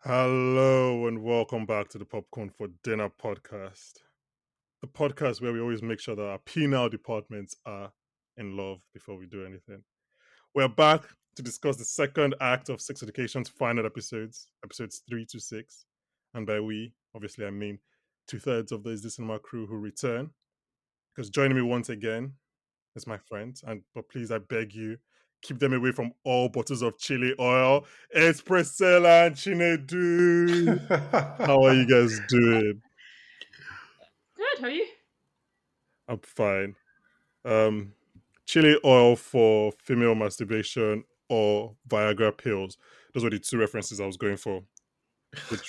Hello and welcome back to the Popcorn for Dinner podcast. The podcast where we always make sure that our penal departments are in love before we do anything. We're back to discuss the second act of Sex Education's final episodes 3 to 6. And by we, obviously, I mean two-thirds of the Is This Cinema crew who return. Because joining me once again is my friends. But please, I beg you, keep them away from all bottles of chili oil. It's Priscilla and Chinedu. How are you guys doing? Good, how are you? I'm fine. Um, Chili oil for female masturbation or Viagra pills. Those were the two references I was going for.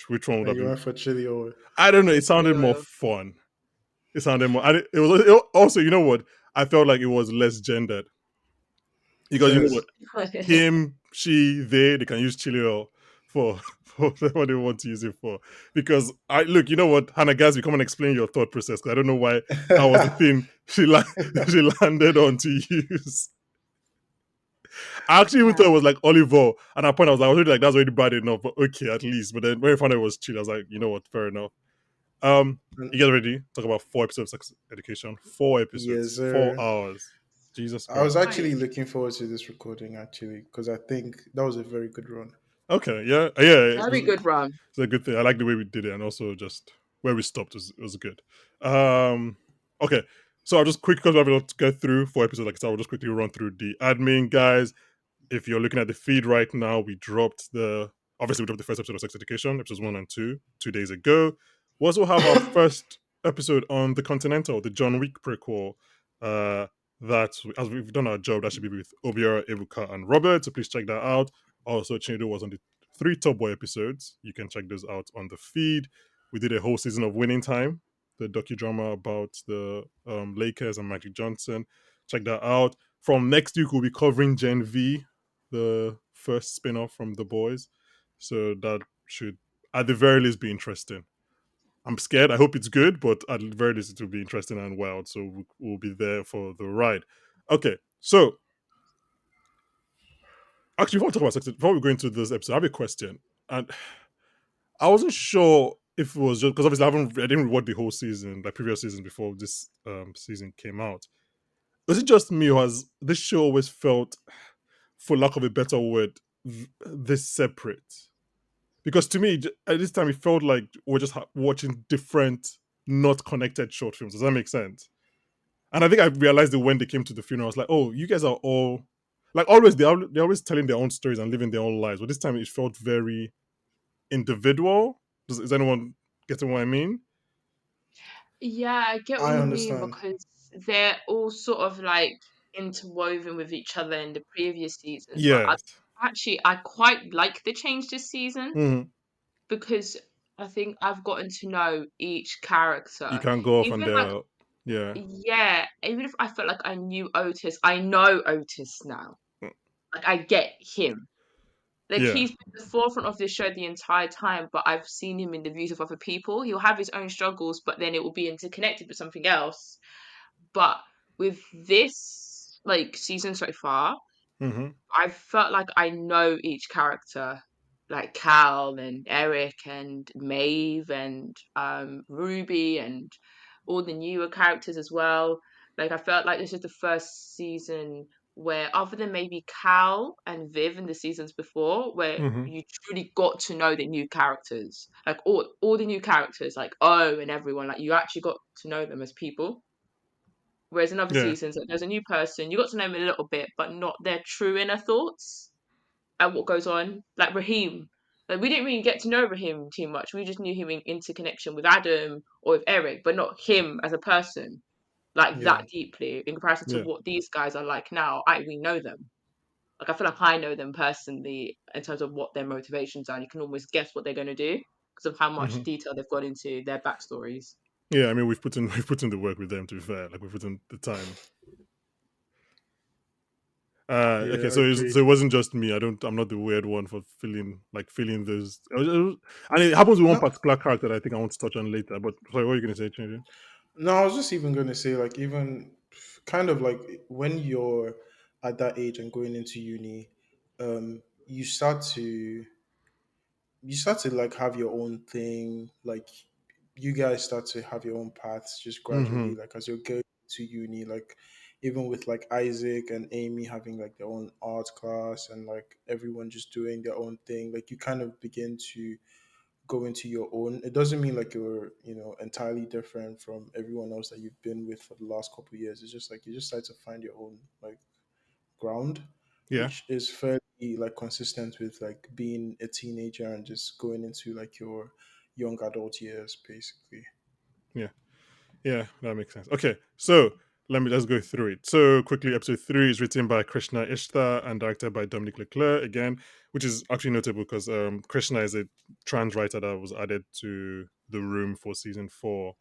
Which one would And have you been? went for chili oil. I don't know. It Chili sounded more oil. fun. It sounded more. It was also. You know what? I felt like it was less gendered because you know what? Says, Him, she, they can use chili oil for for what they want to use it for. Because I look, you know what, Hannah Gatsby, come and explain your thought process. Because I don't know why that was the thing she landed on to use. I actually even thought it was like olive oil, and at a point I was already like, that's already bad enough. But okay, at least. But then when I found out it was chili, I was like, you know what, fair enough. You get ready? Talk about 4 episodes of sex education. 4 episodes, yes, 4 hours. Jesus I was Christ. actually Right. looking forward to this recording actually because I think that was a very good run. Okay, yeah. Very good run. It's a good thing. I like the way we did it, and also just where we stopped was good. Um, okay, so I'll just quick because we have a lot to go through 4 episodes. Like I said, I'll just quickly run through the admin guys. If you're looking at the feed right now, we dropped the first episode of Sex Education, episodes 1 and 2, 2 days ago. We also have our first episode on the Continental, the John Wick prequel. Uh, that as we've done our job, that should be with Obiora, Ebuka, and Robert. So please check that out. Also, Chinedu was on the 3 Top Boy episodes. You can check those out on the feed. We did a whole season of Winning Time, the docudrama about the Lakers and Magic Johnson. Check that out. From next week, we'll be covering Gen V, the first spin off from The Boys. So that should, at the very least, be interesting. I'm scared. I hope it's good, but at the very least, it will be interesting and wild. So we'll be there for the ride. Okay, so actually, before we talk about sex, before we go into this episode, I have a question, and I wasn't sure if it was just because obviously I didn't watch the whole season, like previous seasons before this season came out. Was it just me, or has this show always felt, for lack of a better word, this separate? Because to me, at this time, it felt like we're just watching different, not connected short films. Does that make sense? And I think I realized it when they came to the funeral. I was like, oh, you guys are all like always. They're always telling their own stories and living their own lives. But this time, it felt very individual. Is anyone getting what I mean? Yeah, I get what I you mean understand. because they're all sort of like interwoven with each other in the previous seasons. But Yes. I quite like the change this season Hmm. because I think I've gotten to know each You character. can go off on Even like, their yeah. yeah, even if I felt like I knew Otis, I know Otis now. Like, I get him. Like Yeah. he's been at the forefront of this show the entire time, but I've seen him in the views of other people. He'll have his own struggles, but then it will be interconnected with something else. But with this like season so far, Hmm. I felt like I know each character, like Cal and Eric and Maeve and Ruby and all the newer characters as well. Like I felt like this is the first season where, other than maybe Cal and Viv in the seasons before, where Hmm. you truly got to know the new characters, like all the new characters, like O and everyone, like you actually got to know them as people. Whereas in other Yeah. seasons, like, there's a new person, you got to know them a little bit, but not their true inner thoughts and what goes on. Like Raheem, like we didn't really get to know Raheem too much. We just knew him in interconnection with Adam or with Eric, but not him as a person like Yeah. that deeply in comparison to Yeah. what these guys are like now. We know them. Like I feel like I know them personally in terms of what their motivations are. And you can almost guess what they're going to do because of how much Hmm. detail they've got into their backstories. Yeah. I mean, we've put in the work with them. To be fair, like we've put in the time. Okay, Yeah, so agreed. it wasn't just me. I'm not the weird one for feeling those. And it happens with one No, particular character that I think I want to touch on later. But sorry, what are you going to say, Chinju? no, I was just even going to say, like, even kind of like when you're at that age and going into uni, you start to you start to like have your own thing. Like you guys start to have your own paths just Mm-hmm. gradually. Like as you're going to uni, like even with like Isaac and Amy having like their own art class and like everyone just doing their own thing. Like you kind of begin to go into your own. It doesn't mean like you're, entirely different from everyone else that you've been with for the last couple of years. It's just like you just start to find your own like ground, Yeah, which is fairly like consistent with like being a teenager and just going into like your young adult years, basically. yeah. Yeah, that makes sense. Okay, so let me just go through it. So quickly, episode 3 is written by Krishna Ishtar and directed by Dominic Leclerc again, which is actually notable because Krishna is a trans writer that was added to the room for season 4.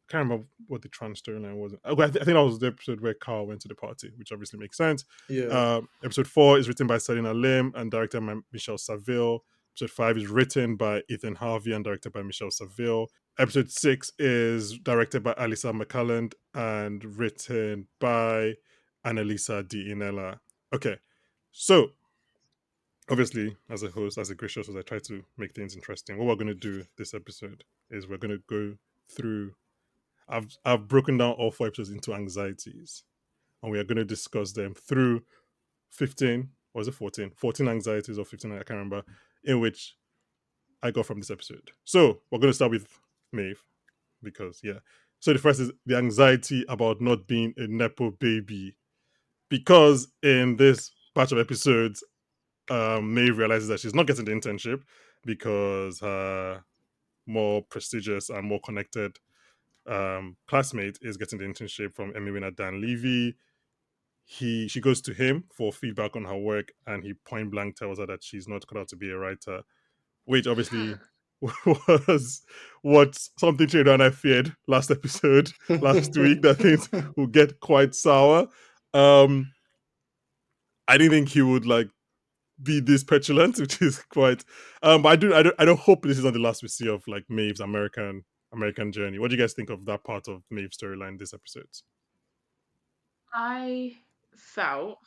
Can't remember what the trans storyline was. I think that was the episode where Carl went to the party, which obviously makes sense. Yeah. Episode 4 is written by Selena Lim and directed by Michelle Saville. Episode 5 is written by Ethan Harvey and directed by Michelle Saville. Episode 6 is directed by Alisa McCalland and written by Annalisa Di Inella. Okay, so obviously, as a host, as a gracious host, I try to make things interesting. What we're going to do this episode is we're going to go through. I've broken down all 4 episodes into anxieties, and we are going to discuss them through 15, or is it 14? 14 anxieties or 15, I can't remember, in which I got from this episode. So we're going to start with Maeve because yeah. So the first is the anxiety about not being a nepo baby, because in this batch of episodes, Maeve realizes that she's not getting the internship because her more prestigious and more connected classmate is getting the internship from Emmy winner Dan Levy. She goes to him for feedback on her work, and he point blank tells her that she's not cut out to be a writer, which obviously was what something Chinedu and I feared last episode, last week, that things will get quite sour. Um, I didn't think he would like be this petulant, which is quite. But I don't hope this is not the last we see of like Maeve's American journey. What do you guys think of that part of Maeve's storyline this episode? I felt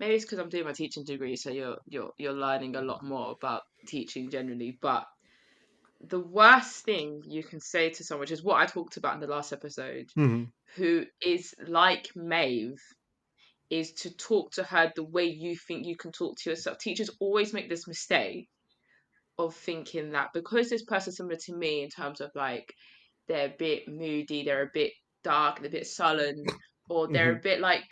maybe it's because I'm doing my teaching degree, so you're learning a lot more about teaching generally. But the worst thing you can say to someone, which is what I talked about in the last episode, Mm-hmm. who is like Maeve, is to talk to her the way you think you can talk to yourself. Teachers always make this mistake of thinking that because this person's similar to me in terms of like they're a bit moody, they're a bit dark, they're a bit sullen, or they're Mm-hmm. a bit like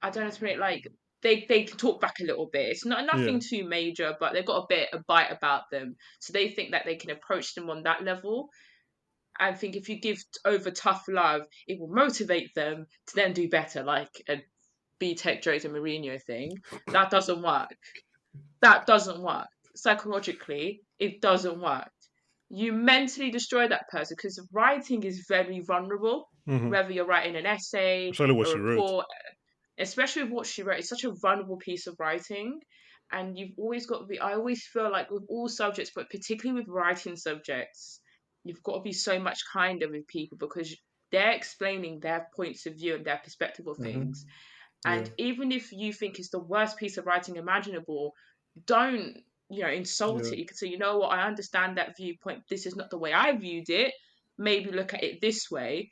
I don't know to it like they can talk back a little bit. It's not Yeah. nothing too major, but they've got a bite about them. So they think that they can approach them on that level. And think if you give over tough love, it will motivate them to then do better, like a B Tech Jose Mourinho thing. That doesn't work. That doesn't work. Psychologically, it doesn't work. You mentally destroy that person because writing is very vulnerable. Mm-hmm. Whether you're writing an essay, Especially what a she wrote. report, especially with what she wrote, it's such a vulnerable piece of writing. And you've always got to be, I always feel like with all subjects, but particularly with writing subjects, you've got to be so much kinder with people because they're explaining their points of view and their perspective of things. Hmm. Yeah. And even if you think it's the worst piece of writing imaginable, don't, insult Yeah. it. You can say, you know what, I understand that viewpoint. This is not the way I viewed it. Maybe look at it this way.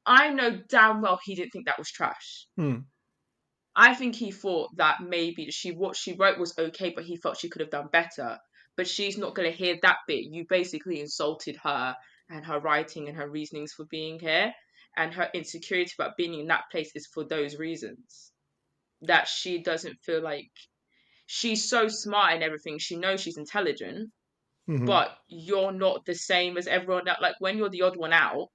I know damn well he didn't think that was trash. Hmm. I think he thought that maybe what she wrote was okay, but he felt she could have done better. But she's not going to hear that bit. You basically insulted her and her writing and her reasonings for being here, and her insecurity about being in that place is for those reasons. That she doesn't feel like she's so smart and everything. She knows she's intelligent, Mm-hmm. but you're not the same as everyone. That like when you're the odd one out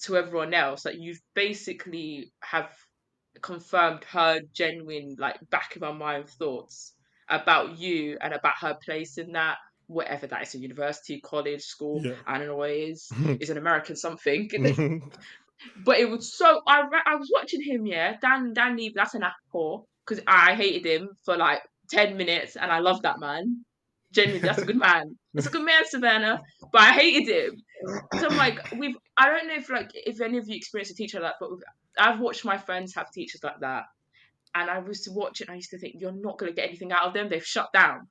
to everyone else, like you've basically have confirmed her genuine like back of her mind thoughts about you and about her place in that whatever that is, a university, college, school, Yeah. I don't know what it is an American something. Mm-hmm. But it was so I was watching him, yeah. Dan Levy, that's an actor because I hated him for like 10 minutes, and I love that man. Genuinely, that's a good man. That's a good man, Savannah. But I hated him because I'm like I don't know if any of you experienced a teacher like that, but I've watched my friends have teachers like that, and I was watching. I used to think you're not going to get anything out of them. They've shut down.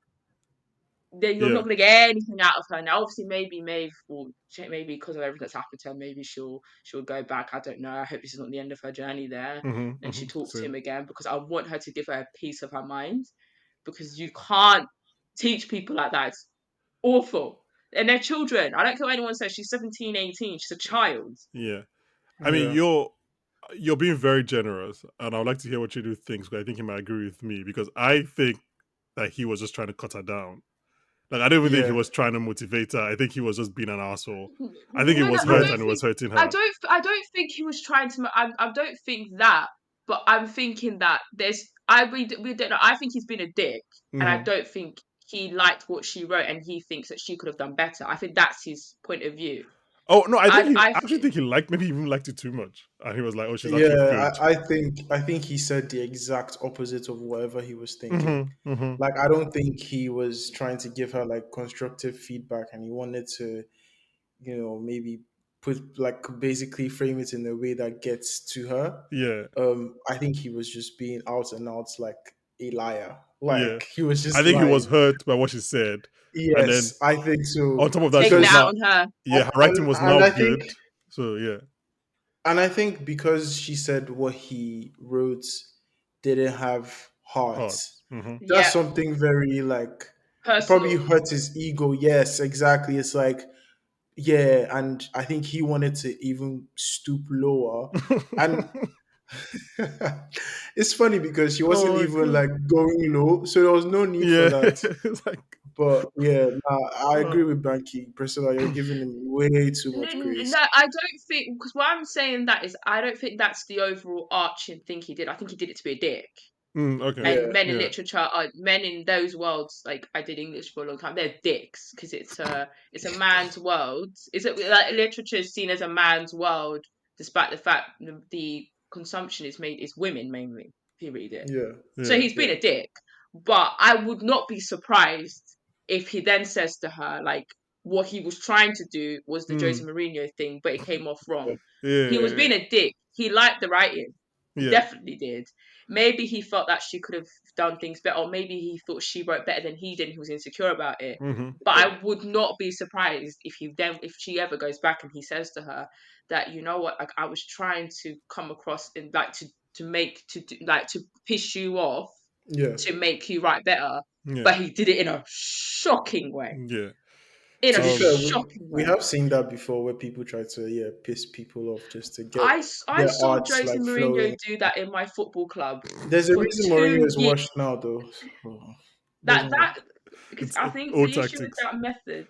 then you're not Yeah. going to get anything out of her. Now, obviously, maybe Maeve will, maybe because of everything that's happened to her, maybe she'll go back. I don't know. I hope this is not the end of her journey there, and she talks to Same. him again, because I want her to give her a piece of her mind, because you can't teach people like that. It's awful. And they're children. I don't care what anyone says. She's 17, 18. She's a child. Yeah. I mean, Yeah. you're being very generous, and I would like to hear what you do thinks, because I think he might agree with me, because I think that he was just trying to cut her down. Like, I don't even think he Yeah. was trying to motivate her. I think he was just being an asshole. I think he No, no, was I hurt Yeah. don't and it was think. hurting her. I don't think he was trying to. I don't think that. But I'm thinking that there's. We don't know. I think he's been a dick, and I Hmm. don't think he liked what she wrote, and he thinks that she could have done better. I think that's his point of view. Oh no, I think he I I actually think he liked, maybe he even liked it too much, and he was like, "Oh, she's actually Yeah, good." I think he said the exact opposite of whatever he was thinking. Hmm. Like I don't think he was trying to give her like constructive feedback, and he wanted to, maybe put like basically frame it in a way that gets to her. Yeah, I think he was just being out and out like a liar. yeah. Like he was I just think he was lying. hurt by what she said, and then Yes, I think so. on top of that, she taking was it Because out now, on her. yeah, her writing and, was and now I think good. So yeah, and I think because she said what he wrote didn't have heart, hard. Hmm. that's Yeah, something very like it probably personal. hurt his ego. Yes, exactly. It's like yeah, and I think he wanted to even stoop lower. And it's funny because she wasn't Oh my even god. like going low, so there was no need for Yeah, that. it's like, But yeah, nah, I agree uh, with Banky. Priscilla, you're giving him way too much No, grace. I don't think, because why I'm saying that is I don't think that's the overall arching thing he did. I think he did it to be a dick. okay, And Yeah, men in yeah, literature are men in those worlds. Like, I did English for a long time. They're dicks, because it's a man's world. Is it like literature is seen as a man's world, despite the fact the consumption is women mainly. If you read it, yeah, so yeah. he's been yeah, a dick. But I would not be surprised if he then says to her, like, what he was trying to do was the Jose Mm, Mourinho thing, but it came off wrong. He was yeah, being a dick. He liked the writing. He yeah. definitely did. Maybe he felt that she could have done things better, or maybe he thought she wrote better than he did and he was insecure about it. Hmm. But I would not be surprised if she ever goes back and he says to her that, you know what, like, I was trying to come across in, like, to make to do, like, to piss you off, yeah. to make you write better, Yeah, but he did it in a shocking way. yeah. In To a be fair, shocking we way. have seen that before where people try to piss people off just to get I their saw arts Jose like Mourinho flowing. do that in my football club There's a for reason Mourinho two is years. washed now, though. So, That doesn't work. that Because It's I think old the issue with tactics. that method,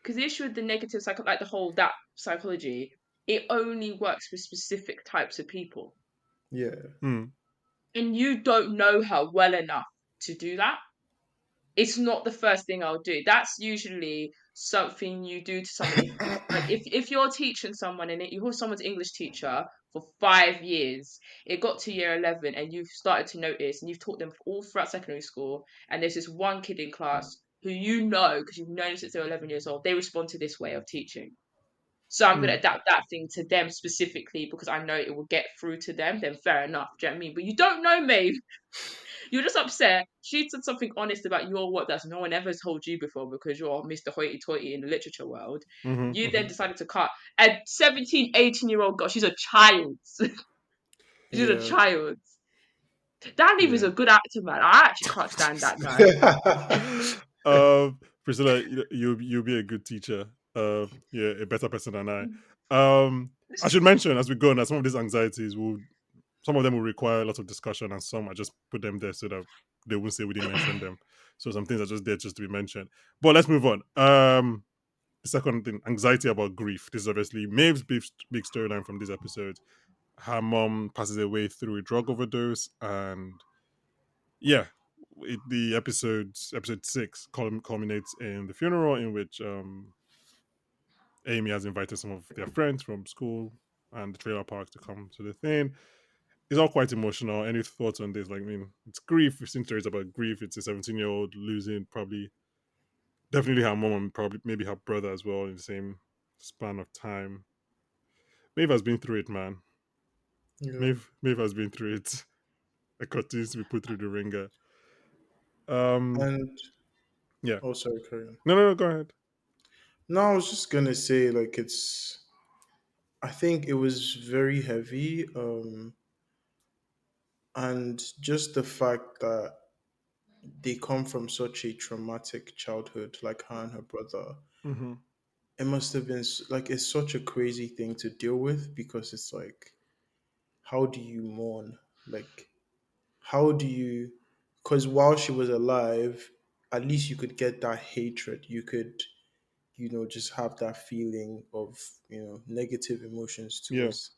because the issue with the negative like the whole that psychology, it only works with specific types of people, Yeah, Mm, and you don't know her well enough to do that. It's not the first thing I'll do. That's usually something you do to someone. If you're teaching someone and you're someone's English teacher for 5 years, it got to year 11 and you've started to notice, and you've taught them all throughout secondary school, and there's this one kid in class who, you know, because you've known since they're 11 years old, they respond to this way of teaching. So I'm going to mm, adapt that thing to them specifically because I know it will get through to them. Then fair enough. Do you know what I mean? But you don't know me. You're just upset. She said something honest about your work that no one ever told you before because you're Mr. Hoity Toity in the literature world. hmm, You then hmm. decided to cut a 17, 18-year-old girl. She's a child. She's a yeah. child. Dan Levy is Yeah. a good actor, man. I actually can't stand that guy. Priscilla, you'll be a good teacher. Yeah, a better person than I. I should mention as we go on that some of these anxieties will, some of them will require a lot of discussion, and some I just put them there so that they won't say we didn't mention them. So some things are just there just to be mentioned. But let's move on. The second thing, anxiety about grief. This is obviously Maeve's big storyline from this episode. Her mom passes away through a drug overdose, and yeah, the episode 6 culminates in the funeral, in which Amy has invited some of their friends from school and the trailer park to come to the thing. It's all quite emotional. Any thoughts on this? Like, I mean, it's grief. We've seen stories about grief. It's a 17-year-old losing probably, definitely her mom, and probably maybe her brother as well in the same span of time. Maeve has been through it, man. Yeah. Maeve has been through it. It continues to be put through the ringer. Um, And Yeah. Oh, sorry, carry on. No, no, no. Go ahead. No, I was just gonna say like it's. I think it was very heavy, and just the fact that they come from such a traumatic childhood, like her and her brother. Mm-hmm. It must have been like it's such a crazy thing to deal with because it's like, how do you mourn? Like, how do you? Because while she was alive, at least you could get that hatred. You could, just have that feeling of, negative emotions Yeah. towards.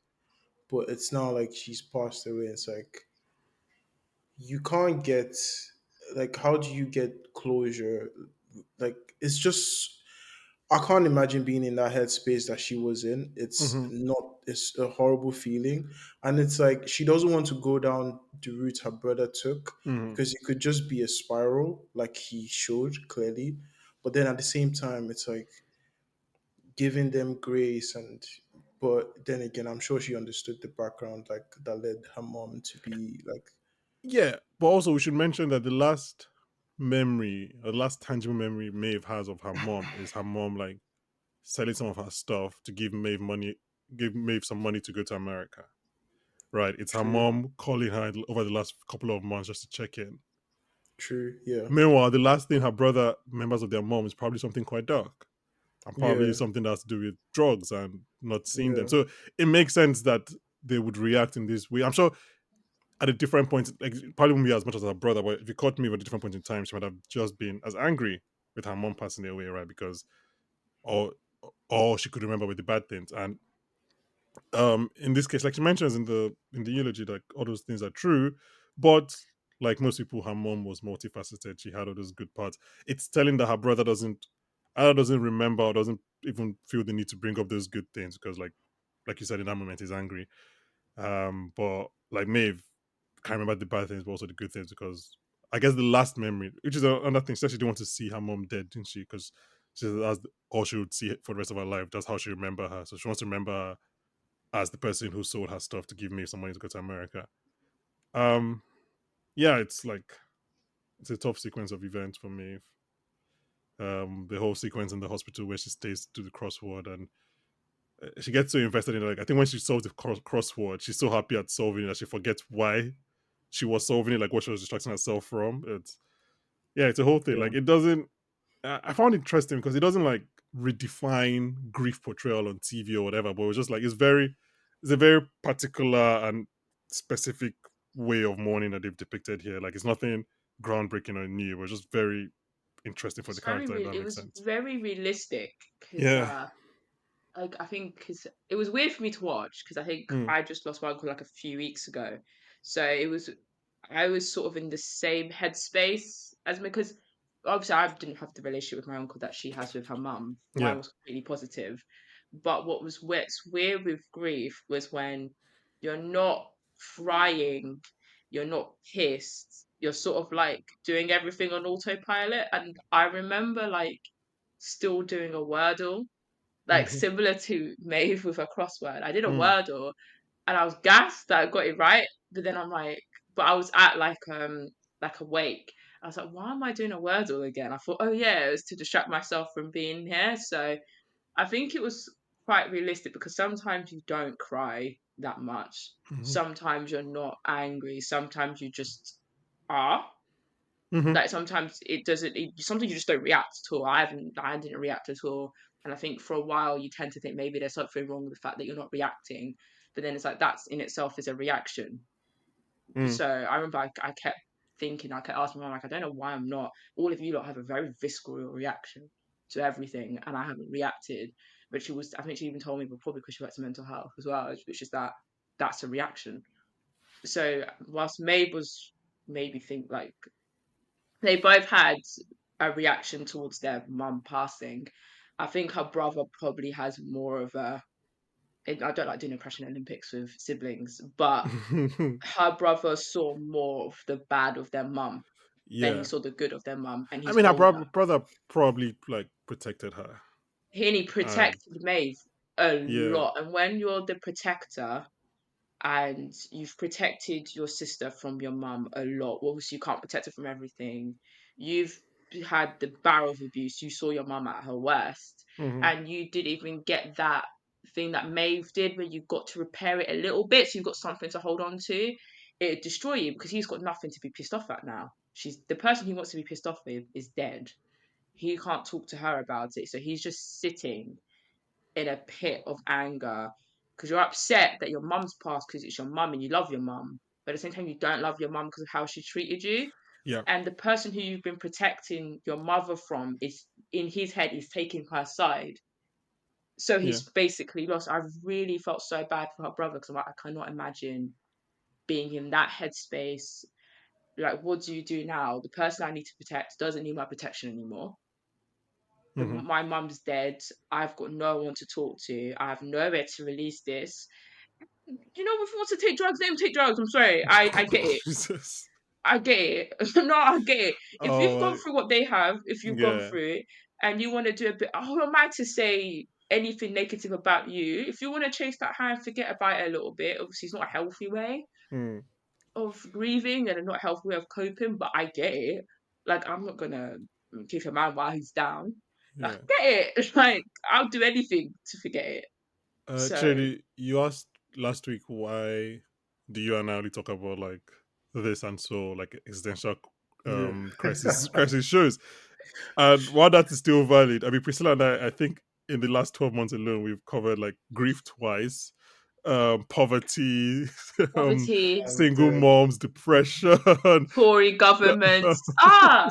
But it's not like she's passed away. It's like you can't get, like, how do you get closure? Like, it's just, I can't imagine being in that headspace that she was in. It's Mm-hmm. not, it's a horrible feeling. And it's like she doesn't want to go down the route her brother took Mm-hmm. because it could just be a spiral, like he showed clearly. But then at the same time, it's like giving them grace and, but then again, I'm sure she understood the background, like that led her mom to be like, Yeah, but also we should mention that the last memory, or the last tangible memory Maeve has of her mom is her mom like selling some of her stuff to give Maeve money, give Maeve some money to go to America. Right? It's her true, mom calling her over the last couple of months just to check in. true, yeah, Meanwhile, the last thing her brother members of their mom is probably something quite dark. And probably yeah, something that has to do with drugs and not seeing them. yeah, So it makes sense that they would react in this way. I'm sure at a different point, like probably wouldn't be as much as her brother, but if you caught me at a different point in time, she might have just been as angry with her mom passing away, right? Because all all she could remember were the bad things. And in this case, like she mentions in the eulogy, like all those things are true, but like most people, her mom was multifaceted. She had all those good parts. It's telling that her brother doesn't remember or doesn't even feel the need to bring up those good things because like you said in that moment he's angry. But like Maeve can't remember the bad things, but also the good things because I guess the last memory, which is another thing, she said she didn't want to see her mom dead, didn't she? Because she said that's all she would see for the rest of her life. That's how she remember her. So she wants to remember her as the person who sold her stuff to give me some money to go to America. Um, yeah, it's like it's a tough sequence of events for me. The whole sequence in the hospital where she stays to the crossword and she gets so invested in it. Like I think when she solves the crossword, she's so happy at solving it that she forgets why she was solving it, like what she was distracting herself from. It's yeah, it's a whole thing. yeah. Like it doesn't. I found it interesting because it doesn't like redefine grief portrayal on TV or whatever, but it was just like it's a very particular and specific way of mourning that they've depicted here. Like it's nothing groundbreaking or new. It was just very interesting for the character, if that It makes was sense. very realistic because Yeah. like I think because it was weird for me to watch because I think Mm. I just lost my uncle like a few weeks ago, so I was sort of in the same headspace as me because obviously I didn't have the relationship with my uncle that she has with her mum. Mine Yeah. was completely positive, but what's weird with grief was when you're not crying, you're not pissed, you're sort of like doing everything on autopilot, and I remember like still doing a Wordle like Hmm. similar to Maeve with a crossword. I did a Mm. Wordle and I was gassed that I got it right, but then I'm like, but I was at like awake. I was like, why am I doing a Wordle again? I thought, oh yeah, it was to distract myself from being here. So I think it was quite realistic because sometimes you don't cry that much. Hmm. Sometimes you're not angry. Sometimes you just are. Hmm. Like sometimes it doesn't. Sometimes you just don't react at all. I didn't react at all, and I think for a while you tend to think maybe there's something wrong with the fact that you're not reacting, but then it's like that's in itself is a reaction. Mm. So I remember I kept thinking, I kept asking my mum, like, I don't know why I'm not. All of you lot have a very visceral reaction to everything, and I haven't reacted. But I think she even told me, but probably because she works in mental health as well, which is that that's a reaction. So whilst Mabe was maybe think like they both had a reaction towards their mum passing. I think her brother probably has more of a. I don't like doing impression Olympics with siblings, but her brother saw more of the bad of their mum than he Yeah. saw the good of their mum, and I he's mean, her older. brother probably like protected her. And he And protected Maeve a yeah. lot, and when you're the protector and you've protected your sister from your mum a lot, obviously you can't protect her from everything. You've had the barrel of abuse, you saw your mum at her worst, Mm-hmm. and you didn't even get that thing that Maeve did, where you got to repair it a little bit, so you've got something to hold on to. It'd destroy you because he's got nothing to be pissed off at now. She's the person he wants to be pissed off with is dead. He can't talk to her about it, so he's just sitting in a pit of anger because you're upset that your mum's passed because it's your mum and you love your mum, but at the same time you don't love your mum because of how she treated you. Yeah. And the person who you've been protecting your mother from is in his head is taking her side, so Yeah. he's basically lost. I really felt so bad for her brother because I'm like, I cannot imagine being in that headspace. Like, what do you do now? The person I need to protect doesn't need my protection anymore. Mm-hmm. My mum's dead. I've got no one to talk to. I have nowhere to release this. You know, if you want to take drugs, let him take drugs. I'm sorry. I get it. Jesus. I get it. No, I get it. If you've Oh gone my. through what they have, if you've gone Yeah. through it, and you want to do a bit, who am I to say anything negative about you? If you want to chase that high and forget about it a little bit, obviously it's not a healthy way Mm. of grieving and a not healthy way of coping, but I get it. Like, I'm not gonna kick a man while he's down. I Yeah. get it. It's like, I'll do anything to forget it. So, Cherry, you asked last week why do you and I only talk about like this and so like existential Yeah. crisis shows. And while that is still valid, I mean Priscilla and I think in the last 12 months alone we've covered like grief twice, poverty, poverty, I'm single dead. moms, depression, Tory governments. Ah,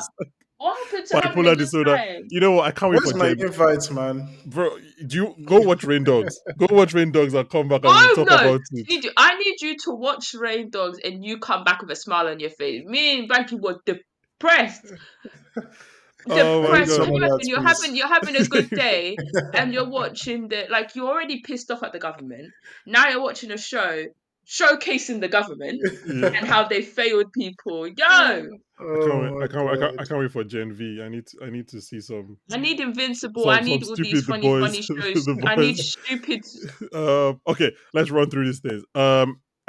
what happened to having a bipolar good disorder. time? You know what? I can't wait for Where's my Gen. invites, man? Bro, do you go watch Rain Dogs? Go watch Rain Dogs and come back and we'll Oh talk no, about it. I need you to watch Rain Dogs and you come back with a smile on your face. Me and Banky were depressed. Oh I my need Depressed. god. Can some you of that, imagine please. you're having a good day and you're watching the like you're already pissed off at the government. Now you're watching a show showcasing the government Yeah. and how they failed people. Yo, I can't wait. Oh my I god. can't wait for Gen V. I need to see I need Invincible. I some need all these stupid the funny, boys funny shows. the I need boys. stupid. Okay, let's run through these things.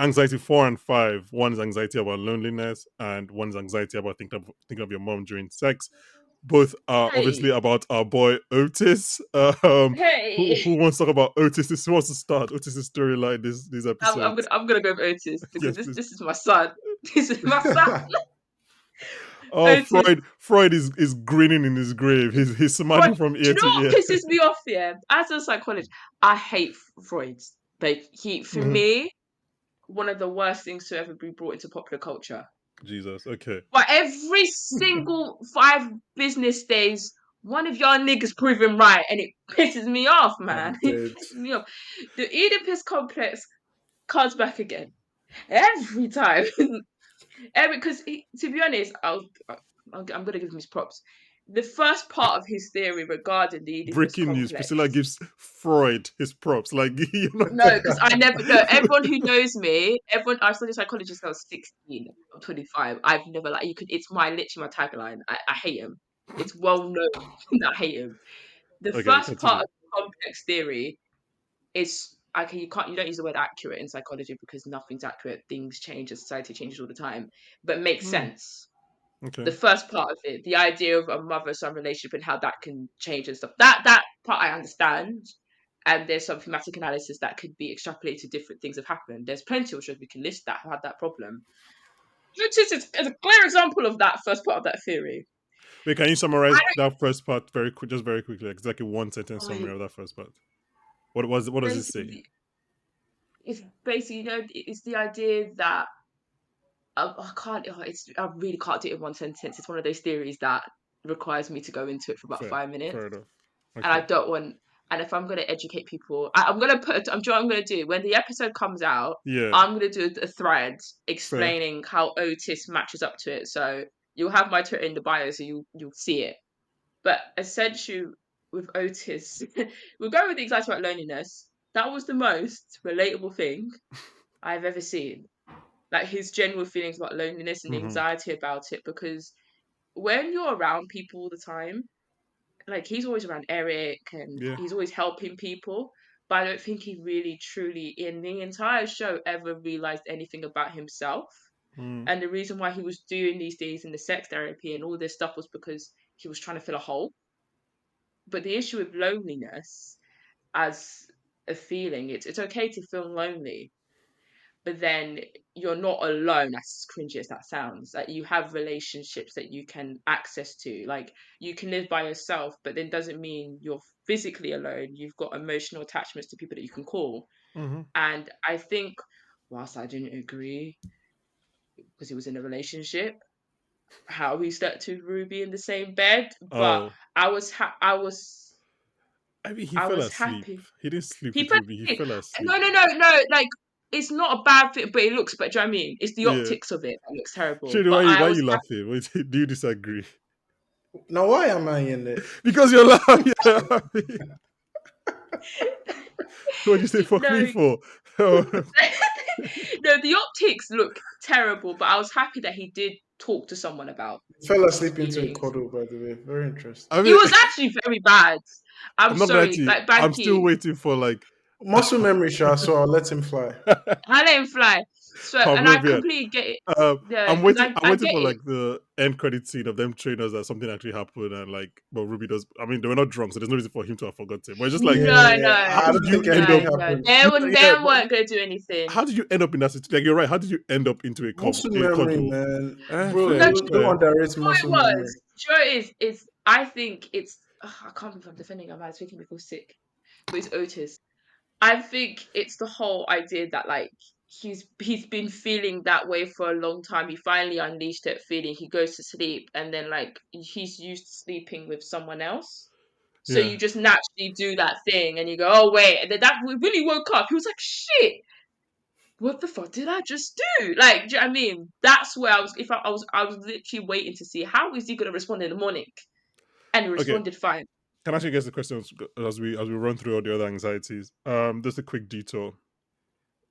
Anxiety 4 and 5. One is anxiety about loneliness, and one is anxiety about thinking of your mom during sex. Both are obviously Hey, about our boy Otis. hey. Who wants to talk about Otis? Who wants to start Otis's storyline these episodes? I'm gonna go with Otis because Yes, please. this is my son. This is my son. Oh, Otis. Freud is grinning in his grave. He's Freud. smiling from Do ear you know to what ear. pisses me off? Yeah, as a psychologist, I hate Freud. Like for Mhm. me, one of the worst things to ever be brought into popular culture. Jesus. Okay. But every single 5 business days, one of y'all niggas proven right, and it pisses me off, man. I'm It dead. pisses me off. The Oedipus complex comes back again every time. Because to be honest, I'm gonna give him his props. The first part of his theory regarding the Oedipus Breaking news: Priscilla complex. gives Freud his props. Like you know. No, because I never. No, everyone who knows me, everyone. I studied psychology since I was 16. I'm 25. I've never like you could. It's my literally my tagline. I hate him. It's well known that I hate him. The Okay, first part continue. of the complex theory is okay. You don't use the word accurate in psychology because nothing's accurate. Things change, and society changes all the time. But makes Hmm, sense. okay. The first part of it, the idea of a mother-son relationship and how that can change and stuff. That part I understand. And there's some thematic analysis that could be extrapolated to different things have happened. There's plenty of shows we can list that have had that problem. Which is a clear example of that first part of that theory. Wait, can you I summarize that first part very quick, just very quickly, like exactly one sentence don't summary like of that first part? What does it say? basically it's basically it's the idea that I can't I really can't do it in one sentence. It's one of those theories that requires me to go into it for about Fair, 5 minutes. fair enough. And I Okay. don't want. And if I'm going to educate people, I'm going to put. I'm sure I'm going to do when the episode comes out. Yeah. I'm going to do a thread Fair. explaining how Otis matches up to it. So you'll have my Twitter in the bio, so you'll see it. But essentially, with Otis, we'll go with the anxiety about loneliness. That was the most relatable thing I've ever seen. Like his general feelings about loneliness and the Hmm. anxiety about it, because when you're around people all the time, like he's always around Eric and Yeah. he's always helping people. But I don't think he really truly in the entire show ever realized anything about himself. Mm. And the reason why he was doing these things in the sex therapy and all this stuff was because he was trying to fill a hole. But the issue with loneliness as a feeling, it's okay to feel lonely, but then you're not alone, as cringy as that sounds. Like, you have relationships that you can access to. Like, you can live by yourself, but then doesn't mean you're physically alone. You've got emotional attachments to people that you can call. Mm-hmm. And I think, whilst I didn't agree because he was in a relationship, how he slept with Ruby in the same bed, but Oh, I was I mean, he I fell was asleep. happy. He didn't sleep He with fell Ruby. He asleep. fell asleep. No. Like, it's not a bad thing, but it looks. But do you know what I mean? It's the Yeah. optics of it that looks terrible. Shady, But I why are was you laughing? Wait, do you disagree? Now, why am I in it? Because you're laughing. You're laughing. happy. What'd you say fuck me No, for? Oh, no, the optics look terrible. But I was happy that he did talk to someone about Fell his asleep into a feelings. cuddle, by the way. Very I interesting. It mean, was actually very bad. I'm I'm not gonna lie sorry, to you. like I'm still Banky. waiting for like Muscle memory, Sha, so I'll let him fly. I let him fly. So, and I Pavlovian. completely get it. Um, Yeah, I'm and waiting. I'm I waiting get for it. like the end credit scene of them trainers that something actually happened and like, but Ruby does. I mean, they were not drunk, so there's no reason for him to have forgotten. But it's just like, No, Yeah, no, I how did don't you think end anything up? no. happened. They No, were yeah, they but weren't gonna do anything. how did you end up in that situation? Like, you're right. How did you end up into Muscle a memory, cuddle? man. Bro, No, Fair, don't fair. underrate what it muscle memory. was, sure is I think it's I can't believe I'm defending him. I was making me feel sick, but it's Otis. I think it's the whole idea that, like, he's been feeling that way for a long time. He finally unleashed that feeling. He goes to sleep, and then, like, he's used to sleeping with someone else. So Yeah. you just naturally do that thing, and you go, "Oh wait!" And then that when he woke up, he was like, "Shit, what the fuck did I just do?" Like, do you know what I mean? That's where I was. If I was literally waiting to see how is he gonna respond in the morning, and he Okay. responded fine. Can I actually guess the questions as we run through all the other anxieties? Just a quick detour.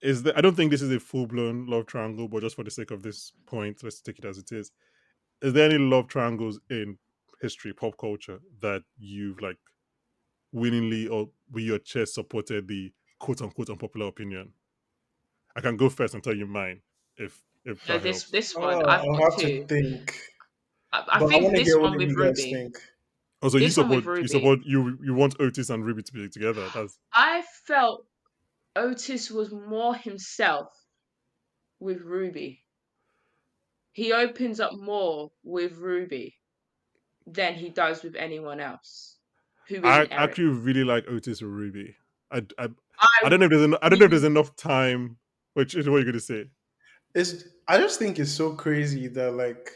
Is there? I don't think this is a full blown love triangle, but just for the sake of this point, let's take it as it is. Is there any love triangles in history, pop culture that you've like willingly or with your chest supported the quote unquote unpopular opinion? I can go first and tell you mine if No, that this helps. this one I've I'll got have to two. think. I But I think want to this hear what one with you guys Ruby. think. Also, This one with you Ruby. support you want Otis and Ruby to be together. That's I felt Otis was more himself with Ruby. He opens up more with Ruby than he does with anyone else who I isn't Eric. actually really like Otis or Ruby. I I don't know if I don't know if there's really enough time. Which is what you're gonna say? I just think it's so crazy that like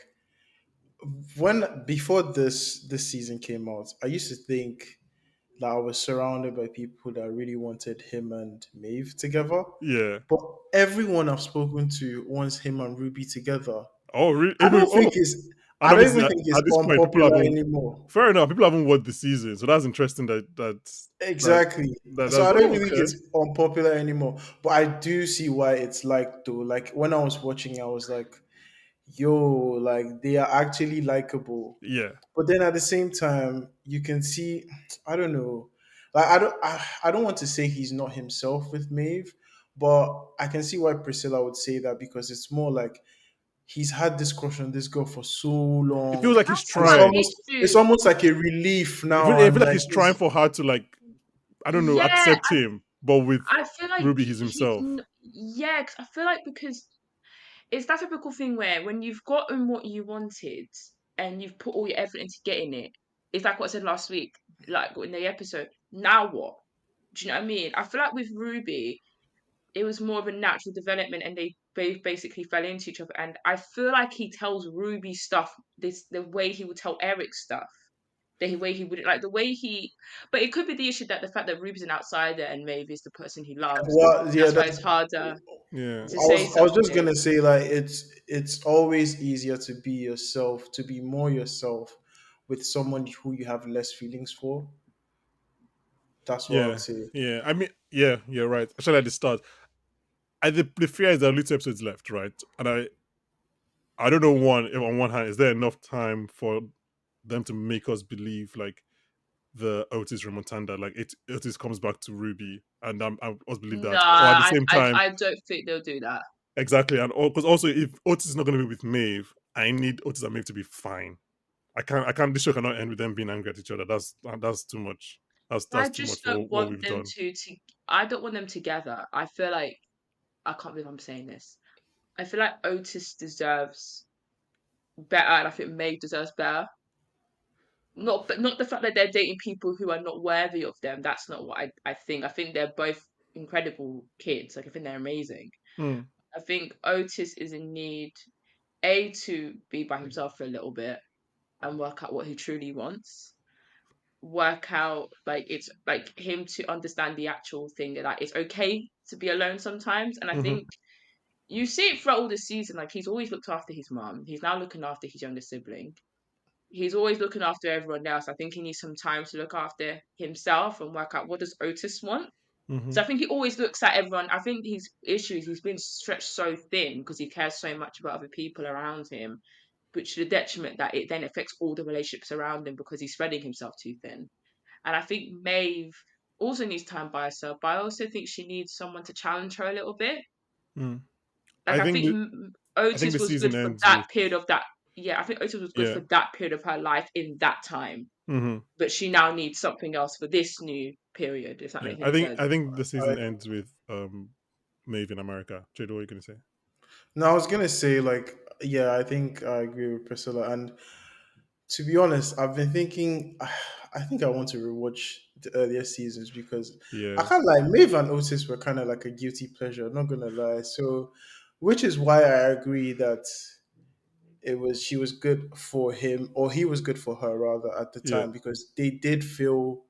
when before this season came out, I used to think that I was surrounded by people that really wanted him and Maeve together. Yeah. But everyone I've spoken to wants him and Ruby together. Oh, I even don't think it's and I don't obviously even think it's at this point, people unpopular haven't. anymore. Fair enough. People haven't watched the season, so that's interesting. That Exactly. So that's I don't oh, even think okay. it's unpopular anymore. But I do see why it's like though. Like when I was watching, I was like, yo, like they are actually likable. Yeah, But then at the same time, you can see, I don't know, like I don't want to say he's not himself with Maeve, but I can see why Priscilla would say that because it's more like he's had this crush on this girl for so it feels long. like he's that's And it's my trying. issue. almost like a relief now, I feel and like like he's trying it's for her to like I don't know Yeah, accept him, but with I feel like Ruby, he's himself. yeah, 'cause I feel like because it's that typical thing where when you've gotten what you wanted and you've put all your effort into getting it, it's like what I said last week, like in the episode. Now what? Do you know what I mean? I feel like with Ruby, it was more of a natural development, and they both basically fell into each other. And I feel like he tells Ruby stuff the way he would tell Eric stuff. The way he would like the way he, but it could be the issue that the fact that Ruby's an outsider and Maeve is the person he loves. well, yeah, That's why that's it's harder Yeah, to say I was just something. gonna say like it's always easier to be yourself, to be more yourself with someone who you have less feelings for. That's what I would yeah, say. yeah. I mean, yeah, you're right. Especially at the start, the fear is there are only 2 episodes left, right? And I don't know one if on one hand is there enough time for them to make us believe like the Otis remontanda, like Otis comes back to Ruby, and I also believe No, that, or at the same time, I don't think they'll do that. exactly, and because also if Otis is not going to be with Maeve, I need Otis and Maeve to be fine. I can't. This show cannot end with them being angry at each other. That's too much. That's I too much just for don't what want we've them done. to. I don't want them together. I feel like I can't believe I'm saying this. I feel like Otis deserves better, and I think Maeve deserves better. Not the fact that they're dating people who are not worthy of them. That's not what I think. I think they're both incredible kids. Like I think they're amazing. Mm, I think Otis is in need a to be by himself for a little bit and work out what he truly wants. Work out like it's like him to understand the actual thing that it's okay to be alone sometimes. And I mm-hmm, think you see it throughout all the season. Like he's always looked after his mom. He's now looking after his younger sibling. He's always looking after everyone else. I think he needs some time to look after himself and work out what does Otis want. mm-hmm, So I think he always looks at everyone. I think his issue is he's been stretched so thin because he cares so much about other people around him, which to the detriment that it then affects all the relationships around him because he's spreading himself too thin. And I think Maeve also needs time by herself, but I also think she needs someone to challenge her a little bit. mm. Like I I think think the I think Otis the was season good for ends that with period of that. Yeah, I think Otis was good for yeah. that period of her life in that time, Mm-hmm. but she now needs something else for this new period. If that Yeah, makes I any think sense. I think the I, season ends with Maeve in America. Jade, what are you gonna say? no, I was gonna say like, yeah, I think I agree with Priscilla. And to be honest, I've been thinking. I think I want to rewatch the earlier seasons because I Yeah, can't lie. Maeve and Otis were kind of like a guilty pleasure. Not gonna lie. So, which is why I agree that she was good for him, or he was good for her rather at the yeah. time, because they did feel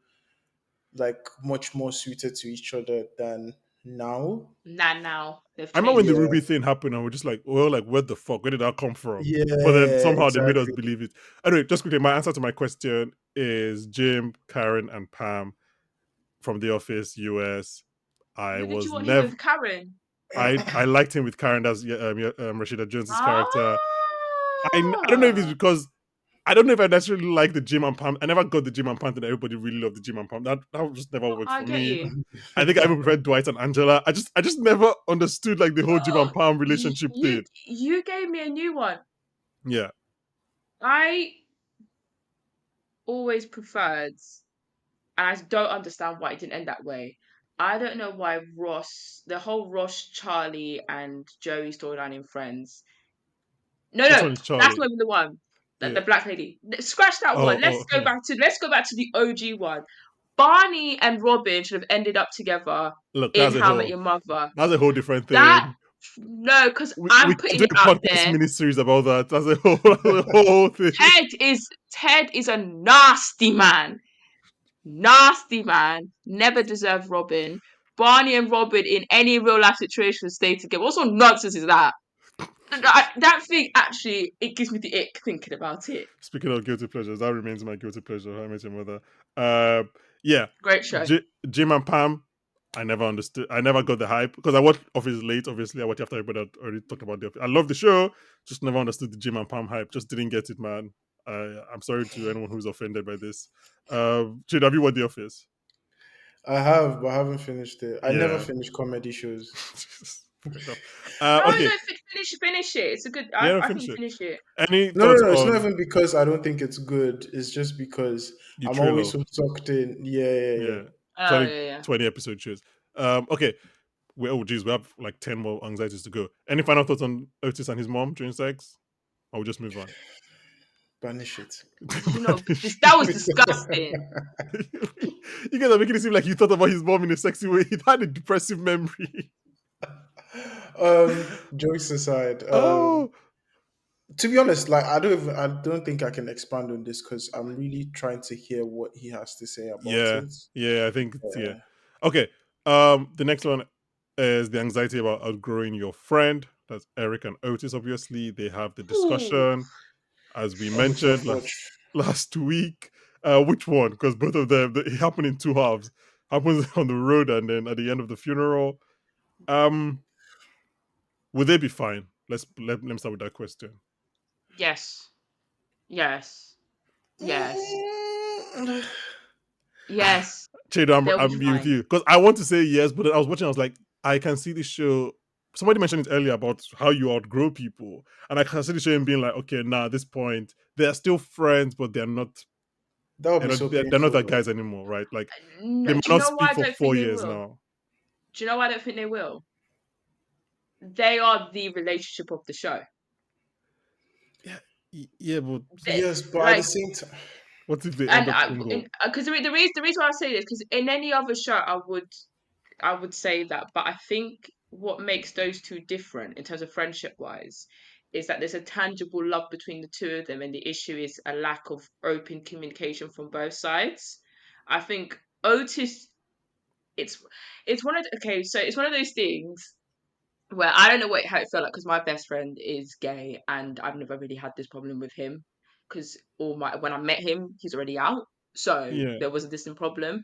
like much more suited to each other than now. Now they've I remember when the changed. Yeah, Ruby thing happened, and we're just like, well, like, where the fuck? Where did that come from? But then yeah, somehow they made us exactly. believe it. Anyway, just quickly, my answer to my question is Jim, Karen, and Pam from The Office, US. I Who did you was want him never. with, Karen? I liked him with Karen. That's Rashida Jones's character. I don't know if it's Ah, because I don't know if I necessarily like the Jim and Pam. I never got the Jim and Pam thing. Everybody really loved the Jim and Pam. That just never worked I for get me. you. I think I even preferred Dwight and Angela. I just never understood like the whole Jim and Pam relationship You thing. you gave me a new one. Yeah. I always preferred, and I don't understand why it didn't end that way. I don't know why the whole Ross, Charlie, and Joey storyline in Friends. No, Which no, one is that's Charlie? not even the one. The Yeah. black lady. Scratch that Oh, one. oh. Let's go back to the OG one. Barney and Robin should have ended up together Look, in How I Met Your Mother. that's a whole different That thing. no, because We I'm can putting do it a out podcast there. mini series about that. That's a whole thing. Ted is a nasty man. Nasty man. Never deserved Robin. Barney and Robin in any real life situation stay together. What sort of nonsense is that? That thing actually it gives me the ick thinking about it. Speaking of guilty pleasures, that remains my guilty pleasure. How I Met Your Mother. Uh, yeah, Great show. Jim and Pam. I never understood. I never got the hype because I watched Office late. Obviously, I watched after everybody had already talked about the Office. I love the show, just never understood the Jim and Pam hype. Just didn't get it, man. I'm sorry to anyone who's offended by this. Jade, have you watched the Office? I have, but I haven't finished it. I never Yeah. finish comedy shows. Fair enough. No, Okay. no, finish it. It's a good. Yeah, no, I think finish it. finish it. Any No, no, thoughts no. It's not on even because I don't think it's good. It's just because the I'm trail always of so sucked in. Yeah, yeah, yeah. yeah Oh 20 yeah, yeah. 20 episode shows? Okay. Oh geez, we have like 10 more anxieties to go. Any final thoughts on Otis and his mom during sex? Or we'll just move on. Banish it. Did you know that was disgusting? You guys are making it seem like you thought about his mom in a sexy way. He had a depressive memory. Jokes aside, Oh, to be honest, like I don't think I can expand on this because I'm really trying to hear what he has to say about yeah. it. Yeah, I think it's yeah. Yeah. Okay. The next one is the anxiety about outgrowing your friend. That's Eric and Otis, obviously. They have the Ooh. discussion, as we On the mentioned first watch. last week. Which one? Because both of them it happened in two halves. Happens on the road and then at the end of the funeral. Um, would they be fine? Let me start with that question. Yes. Yes. Yes. Mm, Yes. Chedo, I'm They'll be I'm be with fine. you because I want to say yes, but then I was watching. I was like, I can see the show. Somebody mentioned it earlier about how you outgrow people, and I can see the show and being like, okay, now at this point, they're still friends, but they're not. That would They're be not. so They're not painful, that though. guys anymore, right? Like they No, might do you not know why speak I for don't think four they years will? now. Do you know why I don't think they will? They are the relationship of the show. Yeah, yeah, but They, Yes, but at the like, same time, what if they end and up single? because the reason why I say this, because in any other show I would say that, but I think what makes those two different in terms of friendship wise is that there's a tangible love between the two of them, and the issue is a lack of open communication from both sides. I think Otis, it's it's one of okay, so it's one of those things where I don't know how it felt like, because my best friend is gay and I've never really had this problem with him, because all my when I met him he's already out, so Yeah. there wasn't this problem.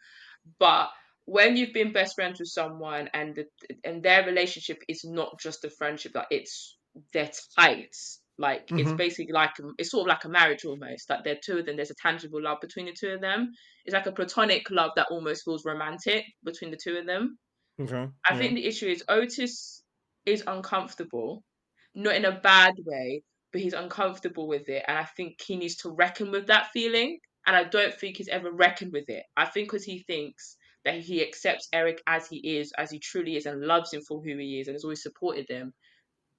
But when you've been best friends with someone and and their relationship is not just a friendship, like they're tight. Like it's Mm-hmm. basically like it's sort of like a marriage almost. Like they're two of them. There's a tangible love between the two of them. It's like a platonic love that almost feels romantic between the two of them. Okay. I Yeah. think the issue is Otis is uncomfortable, not in a bad way, but he's uncomfortable with it. And I think he needs to reckon with that feeling. And I don't think he's ever reckoned with it. I think because he thinks that he accepts Eric as he is, as he truly is, and loves him for who he is, and has always supported him.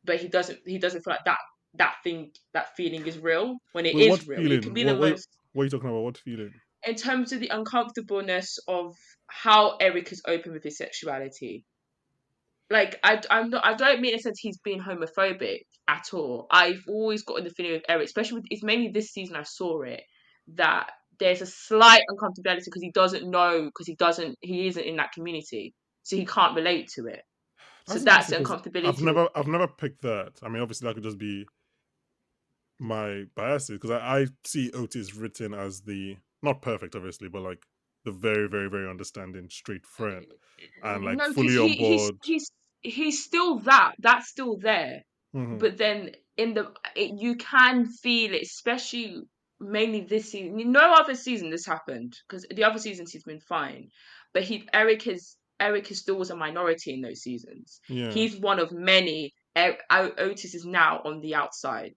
But he doesn't feel like that feeling is real when it Wait, what is real. It can feeling? be the most What are you talking about? What feeling? in terms of the uncomfortableness of how Eric is open with his sexuality. Like I don't mean in a sense he's being homophobic at all. I've always gotten the feeling with Eric, especially with it's mainly this season I saw it, that there's a slight uncomfortability because he doesn't know, because he isn't in that community, so he can't relate to it. So That's that's interesting the because uncomfortability with I've never picked that. I mean, obviously that could just be my biases because I see Otis written as the not perfect, obviously, but like the very, very, very understanding straight friend and like no, because fully on board. he's still that's still there, Hmm. but then you can feel it, especially mainly this season. No other season this happened, because the other seasons he's been fine, but Eric is still was a minority in those seasons. Yeah. He's one of many. Otis is now on the outside,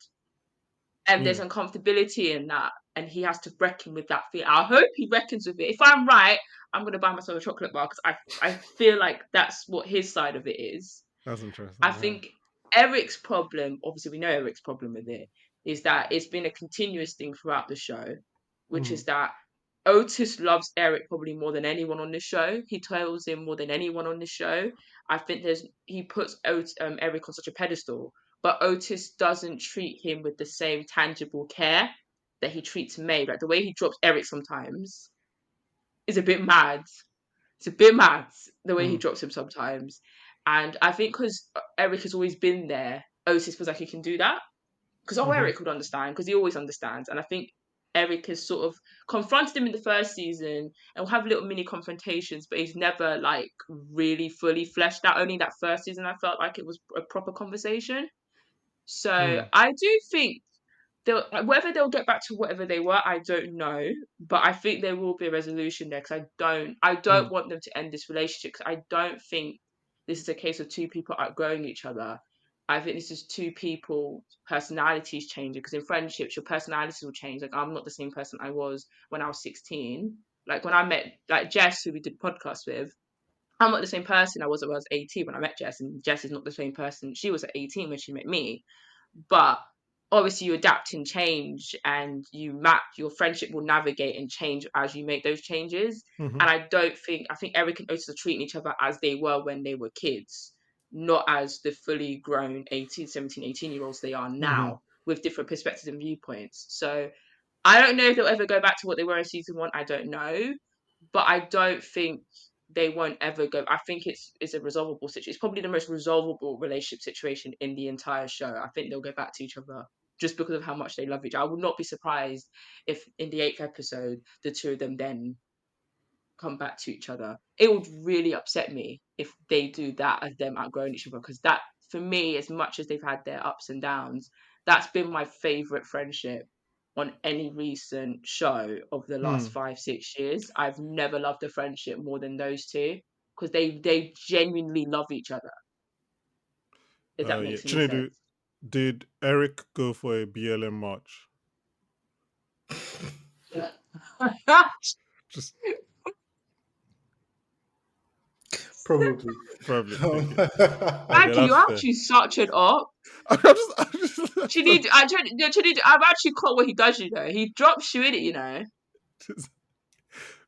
and there's Yeah. uncomfortability in that, and he has to reckon with that fear. I hope he reckons with it. If I'm right, I'm gonna buy myself a chocolate bar, because I feel like that's what his side of it is. That's I interesting. Yeah. think Eric's problem, obviously we know Eric's problem with it, is that it's been a continuous thing throughout the show, which Hmm. is that Otis loves Eric probably more than anyone on the show. He tells him more than anyone on the show. I think he puts Eric on such a pedestal, but Otis doesn't treat him with the same tangible care that he treats May. Like the way he drops Eric sometimes is a bit mad. It's a bit mad the way he Hmm. drops him sometimes. And I think because Eric has always been there, Otis feels like he can do that. Because Hmm. Eric would understand, because he always understands. And I think Eric has sort of confronted him in the first season and will have little mini confrontations, but he's never like really fully fleshed out. Only that first season I felt like it was a proper conversation. So Hmm. I do think whether they'll get back to whatever they were, I don't know. But I think there will be a resolution there, because I don't Hmm. want them to end this relationship, because I don't think this is a case of two people outgrowing each other. I think this is two people personalities changing, because in friendships your personalities will change. Like I'm not the same person I was when I was 16. Like when I met like Jess, who we did podcasts with, I'm not the same person I was when I was 18 when I met Jess, and Jess is not the same person she was at 18 when she met me. But obviously you adapt and change, and your friendship will navigate and change as you make those changes. Hmm. And I think Eric and Otis are treating each other as they were when they were kids, not as the fully grown 18, 17, 18 year olds they are Hmm. now, with different perspectives and viewpoints. So I don't know if they'll ever go back to what they were in season one. I don't know, but I don't think they won't ever go. I think it's a resolvable situation. It's probably the most resolvable relationship situation in the entire show. I think they'll go back to each other just because of how much they love each other. I would not be surprised if in the eighth episode the two of them then come back to each other. It would really upset me if they do that as them outgrowing each other, because that, for me, as much as they've had their ups and downs, that's been my favorite friendship on any recent show of the last Hmm. 5 6 years. I've never loved a friendship more than those two, because they genuinely love each other. If that Yeah. makes any Chinedu, sense. did Eric go for a BLM march? Just Probably. probably. Um, Okay. Okay, Maggie, that's you're fair. actually such an op. I'm I've actually caught what he does. You know, he drops you in it. You know, just